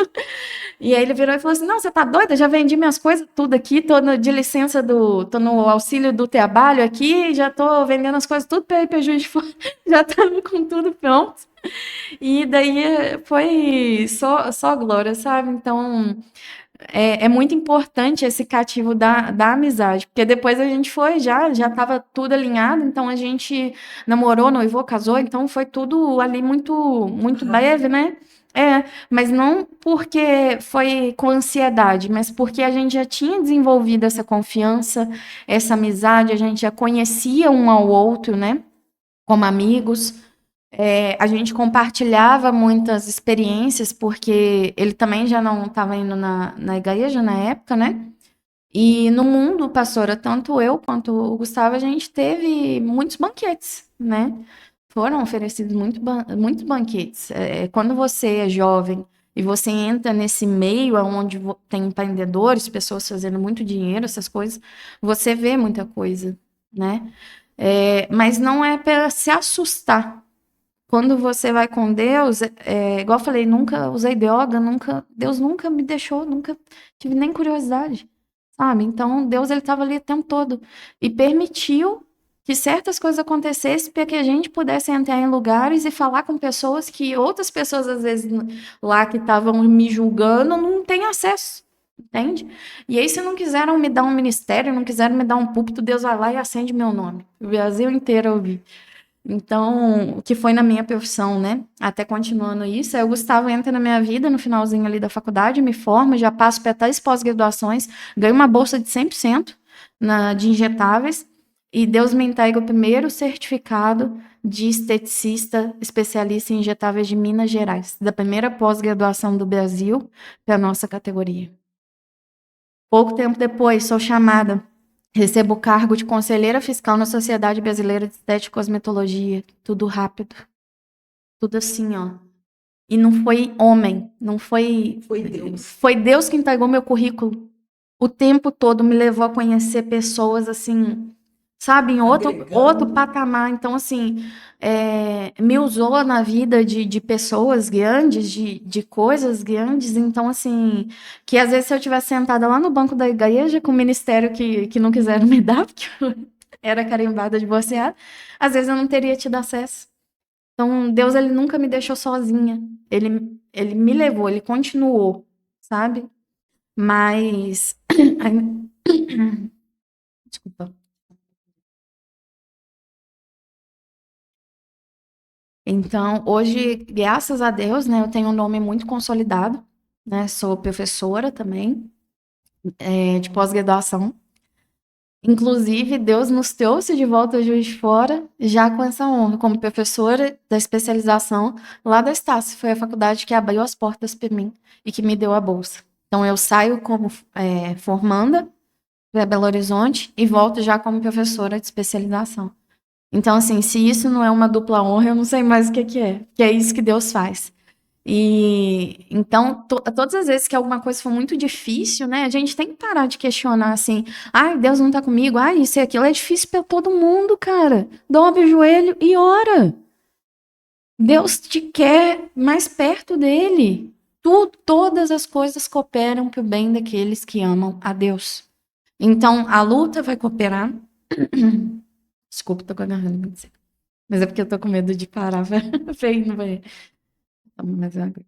E aí ele virou e falou assim: não, você tá doida? Já vendi minhas coisas tudo aqui, de licença tô no auxílio do trabalho aqui, já tô vendendo as coisas tudo para ir para Juiz de Fora, já tava com tudo pronto. E daí foi só glória, sabe? Então é muito importante esse cativo da amizade, porque depois a gente já estava tudo alinhado, então a gente namorou, noivou, casou, então foi tudo ali muito breve, né? Mas não porque foi com ansiedade, mas porque a gente já tinha desenvolvido essa confiança, essa amizade, a gente já conhecia um ao outro, né? Como amigos. A gente compartilhava muitas experiências, porque ele também já não estava indo na igreja na época, né? E no mundo, pastora, tanto eu quanto o Gustavo, a gente teve muitos banquetes, né? Foram oferecidos muitos banquetes. Quando você é jovem e você entra nesse meio onde tem empreendedores, pessoas fazendo muito dinheiro, essas coisas, você vê muita coisa, né? Mas não é para se assustar quando você vai com Deus, igual eu falei, nunca usei droga, Deus nunca me deixou, nunca tive nem curiosidade, sabe? Então, Deus, ele estava ali o tempo todo e permitiu que certas coisas acontecessem para que a gente pudesse entrar em lugares e falar com pessoas que outras pessoas, às vezes, lá que estavam me julgando, não têm acesso, entende? E aí, se não quiseram me dar um ministério, não quiseram me dar um púlpito, Deus vai lá e acende meu nome. O Brasil inteiro ouvi. Então, que foi na minha profissão, né? Até continuando isso, aí o Gustavo entra na minha vida no finalzinho ali da faculdade, me forma, já passo para 3 pós-graduações, ganho uma bolsa de 100% de injetáveis, e Deus me entrega o primeiro certificado de esteticista especialista em injetáveis de Minas Gerais, da primeira pós-graduação do Brasil para a nossa categoria. Pouco tempo depois, sou chamada. Recebo o cargo de conselheira fiscal na Sociedade Brasileira de Estética e Cosmetologia. Tudo rápido. Tudo assim, ó. E não foi homem, não foi... Foi Deus. Foi Deus que entregou meu currículo. O tempo todo me levou a conhecer pessoas, assim, sabe, em outro patamar. Então, assim, me usou na vida de pessoas grandes, de coisas grandes. Então, assim, que às vezes se eu tivesse sentada lá no banco da igreja com o ministério que não quiseram me dar, porque eu era carimbada, divorciada, às vezes eu não teria tido acesso. Então, Deus, ele nunca me deixou sozinha. Ele me levou, ele continuou, sabe? Mas... Desculpa. Então, hoje, graças a Deus, né, eu tenho um nome muito consolidado, né? Sou professora também, de pós-graduação. Inclusive, Deus nos trouxe de volta a Juiz de Fora, já com essa honra, como professora da especialização lá da Estácio. Foi a faculdade que abriu as portas para mim e que me deu a bolsa. Então, eu saio como formanda para Belo Horizonte e volto já como professora de especialização. Então, assim, se isso não é uma dupla honra, eu não sei mais o que é. Que é isso que Deus faz. E então, todas as vezes que alguma coisa for muito difícil, né, a gente tem que parar de questionar assim, ai, Deus não tá comigo, ai, isso e aquilo é difícil para todo mundo, cara. Dobre o joelho e ora. Deus te quer mais perto dele. Todas as coisas cooperam para o bem daqueles que amam a Deus. Então, a luta vai cooperar. Desculpa, tô com a garganta muito seca. Mas é porque eu tô com medo de parar pra ir no banheiro. Toma mais água.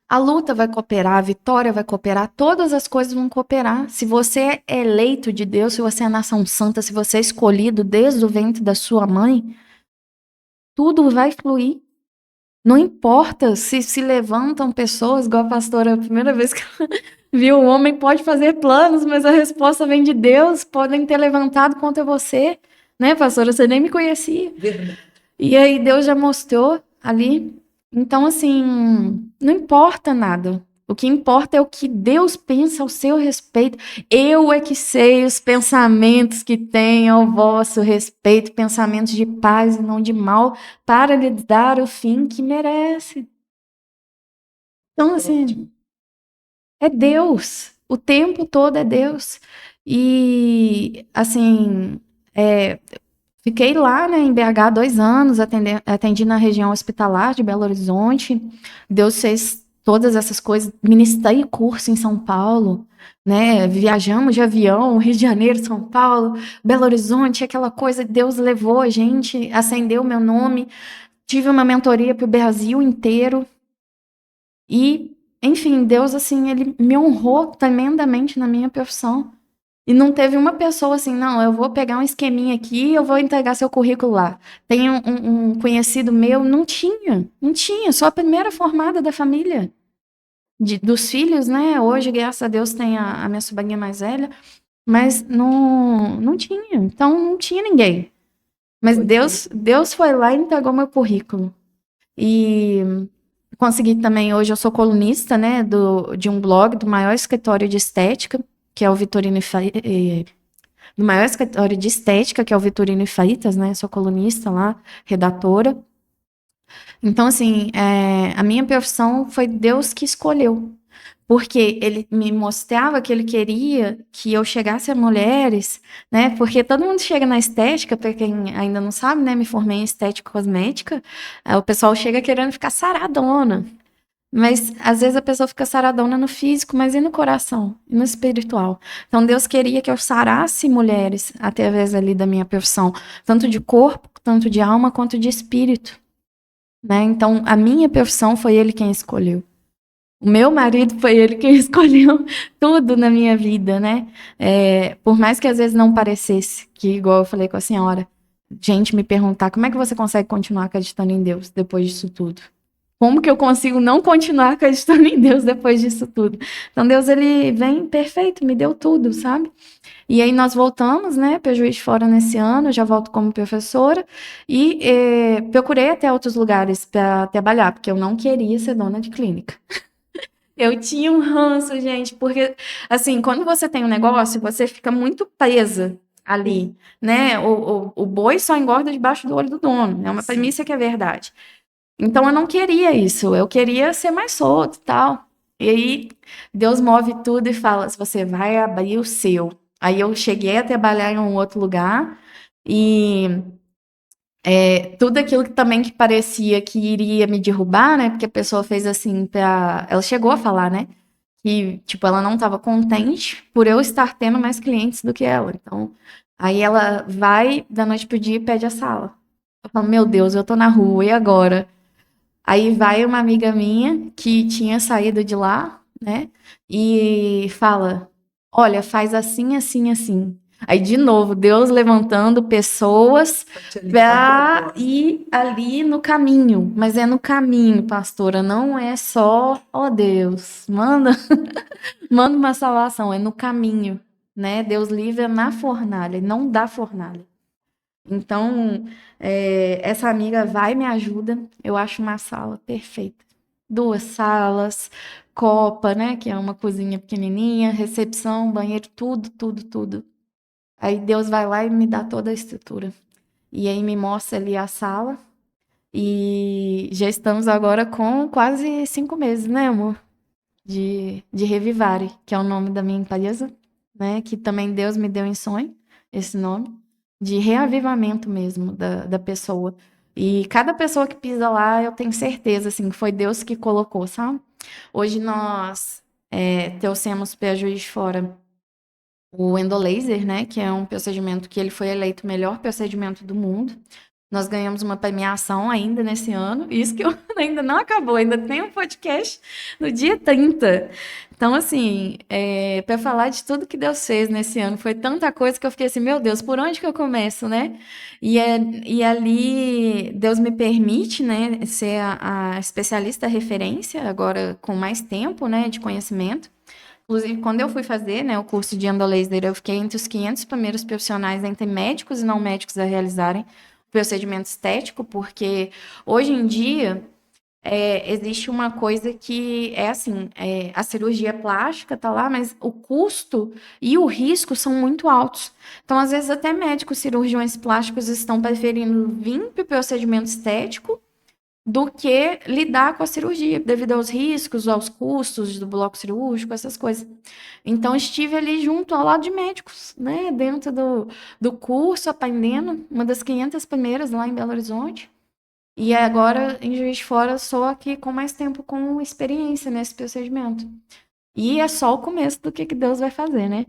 A luta vai cooperar, a vitória vai cooperar, todas as coisas vão cooperar. Se você é eleito de Deus, se você é nação santa, se você é escolhido desde o ventre da sua mãe, tudo vai fluir. Não importa se levantam pessoas, igual a pastora, a primeira vez que ela viu, o homem pode fazer planos, mas a resposta vem de Deus, podem ter levantado contra você, né, pastora? Você nem me conhecia. Verdade. E aí Deus já mostrou ali. Então, assim, não importa nada. O que importa é o que Deus pensa ao seu respeito. Eu é que sei os pensamentos que tem ao vosso respeito, pensamentos de paz e não de mal, para lhe dar o fim que merece. Então, assim, é Deus. O tempo todo é Deus. E, assim, fiquei lá, né, em BH 2 anos, atendi na região hospitalar de Belo Horizonte. Deus fez todas essas coisas. Ministrei curso em São Paulo, né? Viajamos de avião, Rio de Janeiro, São Paulo, Belo Horizonte, aquela coisa. Deus levou a gente, acendeu o meu nome. Tive uma mentoria para o Brasil inteiro. E, enfim, Deus, assim, ele me honrou tremendamente na minha profissão. E não teve uma pessoa assim, não, eu vou pegar um esqueminha aqui e eu vou entregar seu currículo lá. Tem um conhecido meu, não tinha, sou a primeira formada da família, dos filhos, né? Hoje, graças a Deus, tem a minha sobrinha mais velha, mas não tinha, então não tinha ninguém. Mas Deus foi lá e entregou meu currículo. E consegui também, hoje eu sou colunista, né, de um blog do maior escritório de estética, que é o Vitorino do maior escritório de estética, que é o Vitorino e Freitas, né? Sou colunista lá, redatora. Então, assim, a minha profissão foi Deus que escolheu. porque ele me mostrava que ele queria que eu chegasse a mulheres, né? Porque todo mundo chega na estética, para quem ainda não sabe, né? Me formei em estética e cosmética, o pessoal chega querendo ficar saradona. Mas às vezes a pessoa fica saradona no físico, mas e no coração? E no espiritual? Então Deus queria que eu sarasse mulheres através ali da minha profissão, tanto de corpo, tanto de alma, quanto de espírito, né? Então a minha profissão foi ele quem escolheu. O meu marido foi ele quem escolheu tudo na minha vida, né? Por mais que às vezes não parecesse, que igual eu falei com a senhora, gente me perguntar como é que você consegue continuar acreditando em Deus depois disso tudo? Como que eu consigo não continuar acreditando em Deus depois disso tudo? Então Deus, ele vem perfeito, me deu tudo, sabe? E aí nós voltamos, né, para Juiz de Fora nesse ano, eu já volto como professora e procurei até outros lugares para trabalhar, porque eu não queria ser dona de clínica. Eu tinha um ranço, gente, porque, assim, quando você tem um negócio, você fica muito presa ali, né? O boi só engorda debaixo do olho do dono, é uma premissa que é verdade. Então, eu não queria isso, eu queria ser mais solto e tal. E aí, Deus move tudo e fala, se você vai abrir o seu. Aí eu cheguei a trabalhar em um outro lugar e tudo aquilo que também que parecia que iria me derrubar, né? Porque a pessoa fez assim pra... Ela chegou a falar, né? Que, tipo, ela não estava contente por eu estar tendo mais clientes do que ela. Então, aí ela vai da noite pro dia e pede a sala. Eu falo, meu Deus, eu tô na rua, e agora? Aí vai uma amiga minha que tinha saído de lá, né? E fala: olha, faz assim, assim, assim. Aí, de novo, Deus levantando pessoas para ir ali no caminho. Mas é no caminho, pastora. Não é só, ó Deus, manda, manda uma salvação. É no caminho, né? Deus livra na fornalha, não dá fornalha. Então, essa amiga vai e me ajuda. Eu acho uma sala perfeita. 2 salas, copa, né? Que é uma cozinha pequenininha, recepção, banheiro, tudo, tudo, tudo. Aí Deus vai lá e me dá toda a estrutura. E aí me mostra ali a sala. E já estamos agora com quase 5 meses, né, amor? De Revivare, que é o nome da minha empresa, né? Que também Deus me deu em sonho, esse nome, de reavivamento mesmo da pessoa. E cada pessoa que pisa lá, eu tenho certeza, assim, que foi Deus que colocou, sabe? Hoje nós trouxemos para Juiz de Fora o endolaser, né? Que é um procedimento que ele foi eleito o melhor procedimento do mundo. Nós ganhamos uma premiação ainda nesse ano. Isso que ainda não acabou, ainda tem um podcast no dia 30. Então, assim, para falar de tudo que Deus fez nesse ano, foi tanta coisa que eu fiquei assim, meu Deus, por onde que eu começo, né? E ali Deus me permite, né, ser a especialista referência, agora com mais tempo, né, de conhecimento. Inclusive, quando eu fui fazer, né, o curso de endolaser, eu fiquei entre os 500 primeiros profissionais, entre médicos e não médicos, a realizarem o procedimento estético, porque hoje em dia existe uma coisa que é assim, a cirurgia plástica tá lá, mas o custo e o risco são muito altos. Então, às vezes, até médicos cirurgiões plásticos estão preferindo vir para o procedimento estético do que lidar com a cirurgia, devido aos riscos, aos custos do bloco cirúrgico, essas coisas. Então, estive ali junto ao lado de médicos, né, dentro do curso, aprendendo, uma das 500 primeiras lá em Belo Horizonte. E agora, em Juiz de Fora, sou aqui com mais tempo, com experiência nesse procedimento. E é só o começo do que Deus vai fazer, né?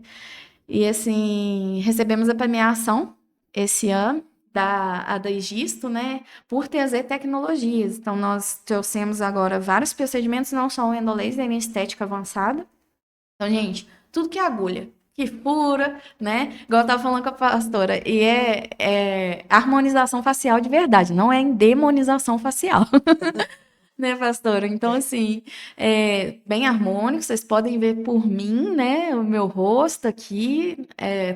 E, assim, recebemos a premiação esse ano, da Egisto, né, por trazer tecnologias. Então, nós trouxemos agora vários procedimentos, não só o endolaser, em estética avançada. Então, gente, tudo que é agulha, que fura, né, igual eu estava falando com a pastora, e é harmonização facial de verdade, não é demonização facial. Né, pastora? Então, assim, bem harmônico, vocês podem ver por mim, né, o meu rosto aqui,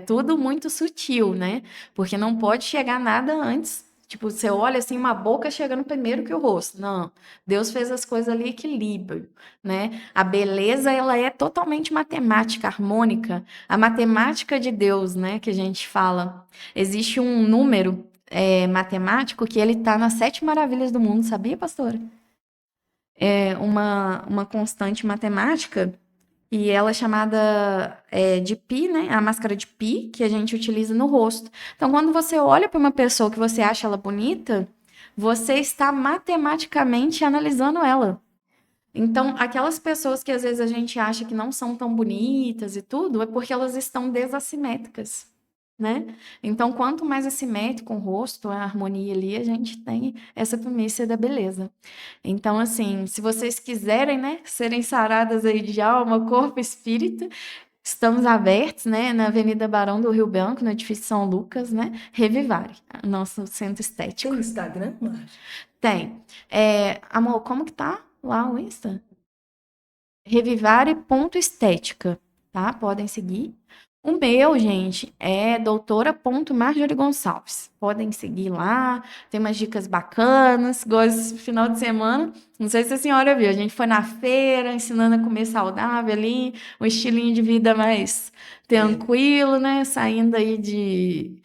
tudo muito sutil, né? Porque não pode chegar nada antes. Tipo, você olha assim, uma boca chegando primeiro que o rosto. Não, Deus fez as coisas ali equilíbrio, né? A beleza, ela é totalmente matemática, harmônica. A matemática de Deus, né, que a gente fala. Existe um número matemático que ele tá nas 7 maravilhas do mundo, sabia, pastora? Uma constante matemática e ela é chamada de Pi, né? A máscara de Pi que a gente utiliza no rosto. Então, quando você olha para uma pessoa que você acha ela bonita, você está matematicamente analisando ela. Então, aquelas pessoas que às vezes a gente acha que não são tão bonitas e tudo, é porque elas estão desassimétricas, né? Então, quanto mais assimétrico o rosto, a harmonia ali, a gente tem essa primícia da beleza. Então, assim, se vocês quiserem, né, serem saradas aí de alma, corpo e espírito, estamos abertos, né, na Avenida Barão do Rio Branco, no edifício São Lucas, né, Revivare, nosso centro estético. Tem Instagram, Márcia? Tem. Amor, como que tá lá o Insta? Revivare.estética, tá? Podem seguir. O meu, gente, é doutora.marjorie Gonçalves. Podem seguir lá, tem umas dicas bacanas. Gosto desse final de semana. Não sei se a senhora viu, a gente foi na feira, ensinando a comer saudável ali, um estilinho de vida mais tranquilo, né? Saindo aí de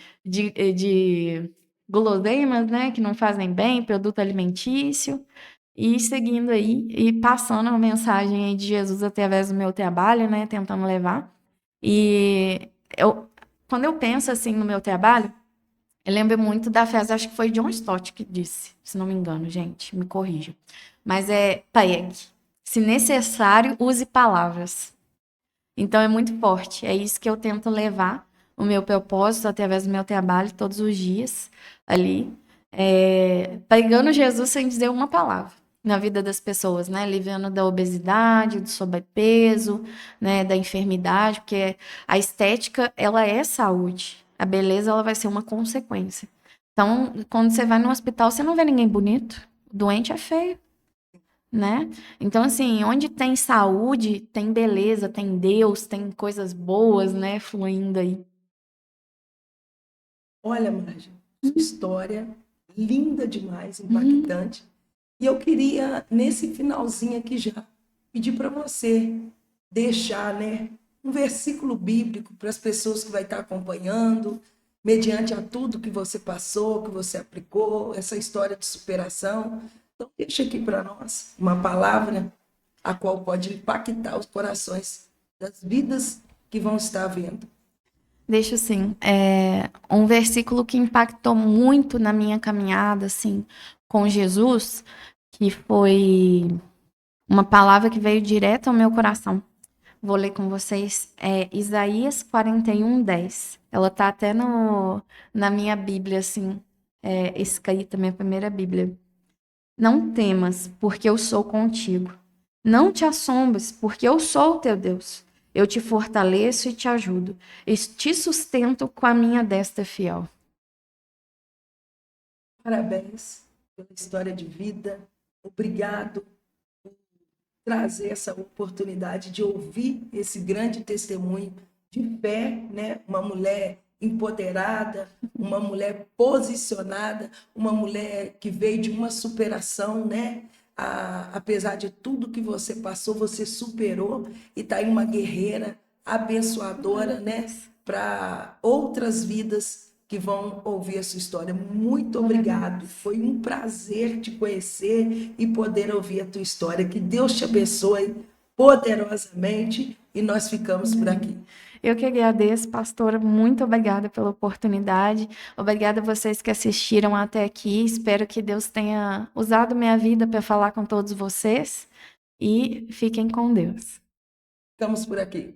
guloseimas, né? Que não fazem bem, produto alimentício. E seguindo aí e passando a mensagem aí de Jesus através do meu trabalho, né? Tentando levar. E quando eu penso assim no meu trabalho, eu lembro muito da frase, acho que foi John Stott que disse, se não me engano, gente, me corrija. Mas é Paek. Se necessário, use palavras. Então é muito forte. É isso que eu tento levar o meu propósito através do meu trabalho todos os dias ali, pregando Jesus sem dizer uma palavra na vida das pessoas, né? Livrando da obesidade, do sobrepeso, né? Da enfermidade, porque a estética, ela é saúde. A beleza, ela vai ser uma consequência. Então, quando você vai no hospital, você não vê ninguém bonito. O doente é feio, né? Então, assim, onde tem saúde, tem beleza, tem Deus, tem coisas boas, né? Fluindo aí. Olha, Márcia, sua história linda demais, impactante. E eu queria, nesse finalzinho aqui já, pedir para você deixar, né, um versículo bíblico para as pessoas que vai estar acompanhando, mediante a tudo que você passou, que você aplicou, essa história de superação. Então, deixa aqui para nós uma palavra a qual pode impactar os corações das vidas que vão estar vendo. Deixa assim, um versículo que impactou muito na minha caminhada, assim, com Jesus, que foi uma palavra que veio direto ao meu coração. Vou ler com vocês, Isaías 41:10. Ela tá até na minha Bíblia, assim, escrita, minha primeira Bíblia. Não temas, porque eu sou contigo. Não te assombres, porque eu sou o teu Deus. Eu te fortaleço e te ajudo. E te sustento com a minha destra fiel. Parabéns pela história de vida. Obrigado por trazer essa oportunidade de ouvir esse grande testemunho de fé, né? Uma mulher empoderada, uma mulher posicionada, uma mulher que veio de uma superação, né? Apesar de tudo que você passou, você superou e está aí uma guerreira abençoadora, né? Para outras vidas que vão ouvir a sua história. Muito obrigado. Foi um prazer te conhecer e poder ouvir a tua história. Que Deus te abençoe poderosamente e nós ficamos por aqui. Eu que agradeço, pastora. Muito obrigada pela oportunidade. Obrigada a vocês que assistiram até aqui. Espero que Deus tenha usado minha vida para falar com todos vocês. E fiquem com Deus. Ficamos por aqui.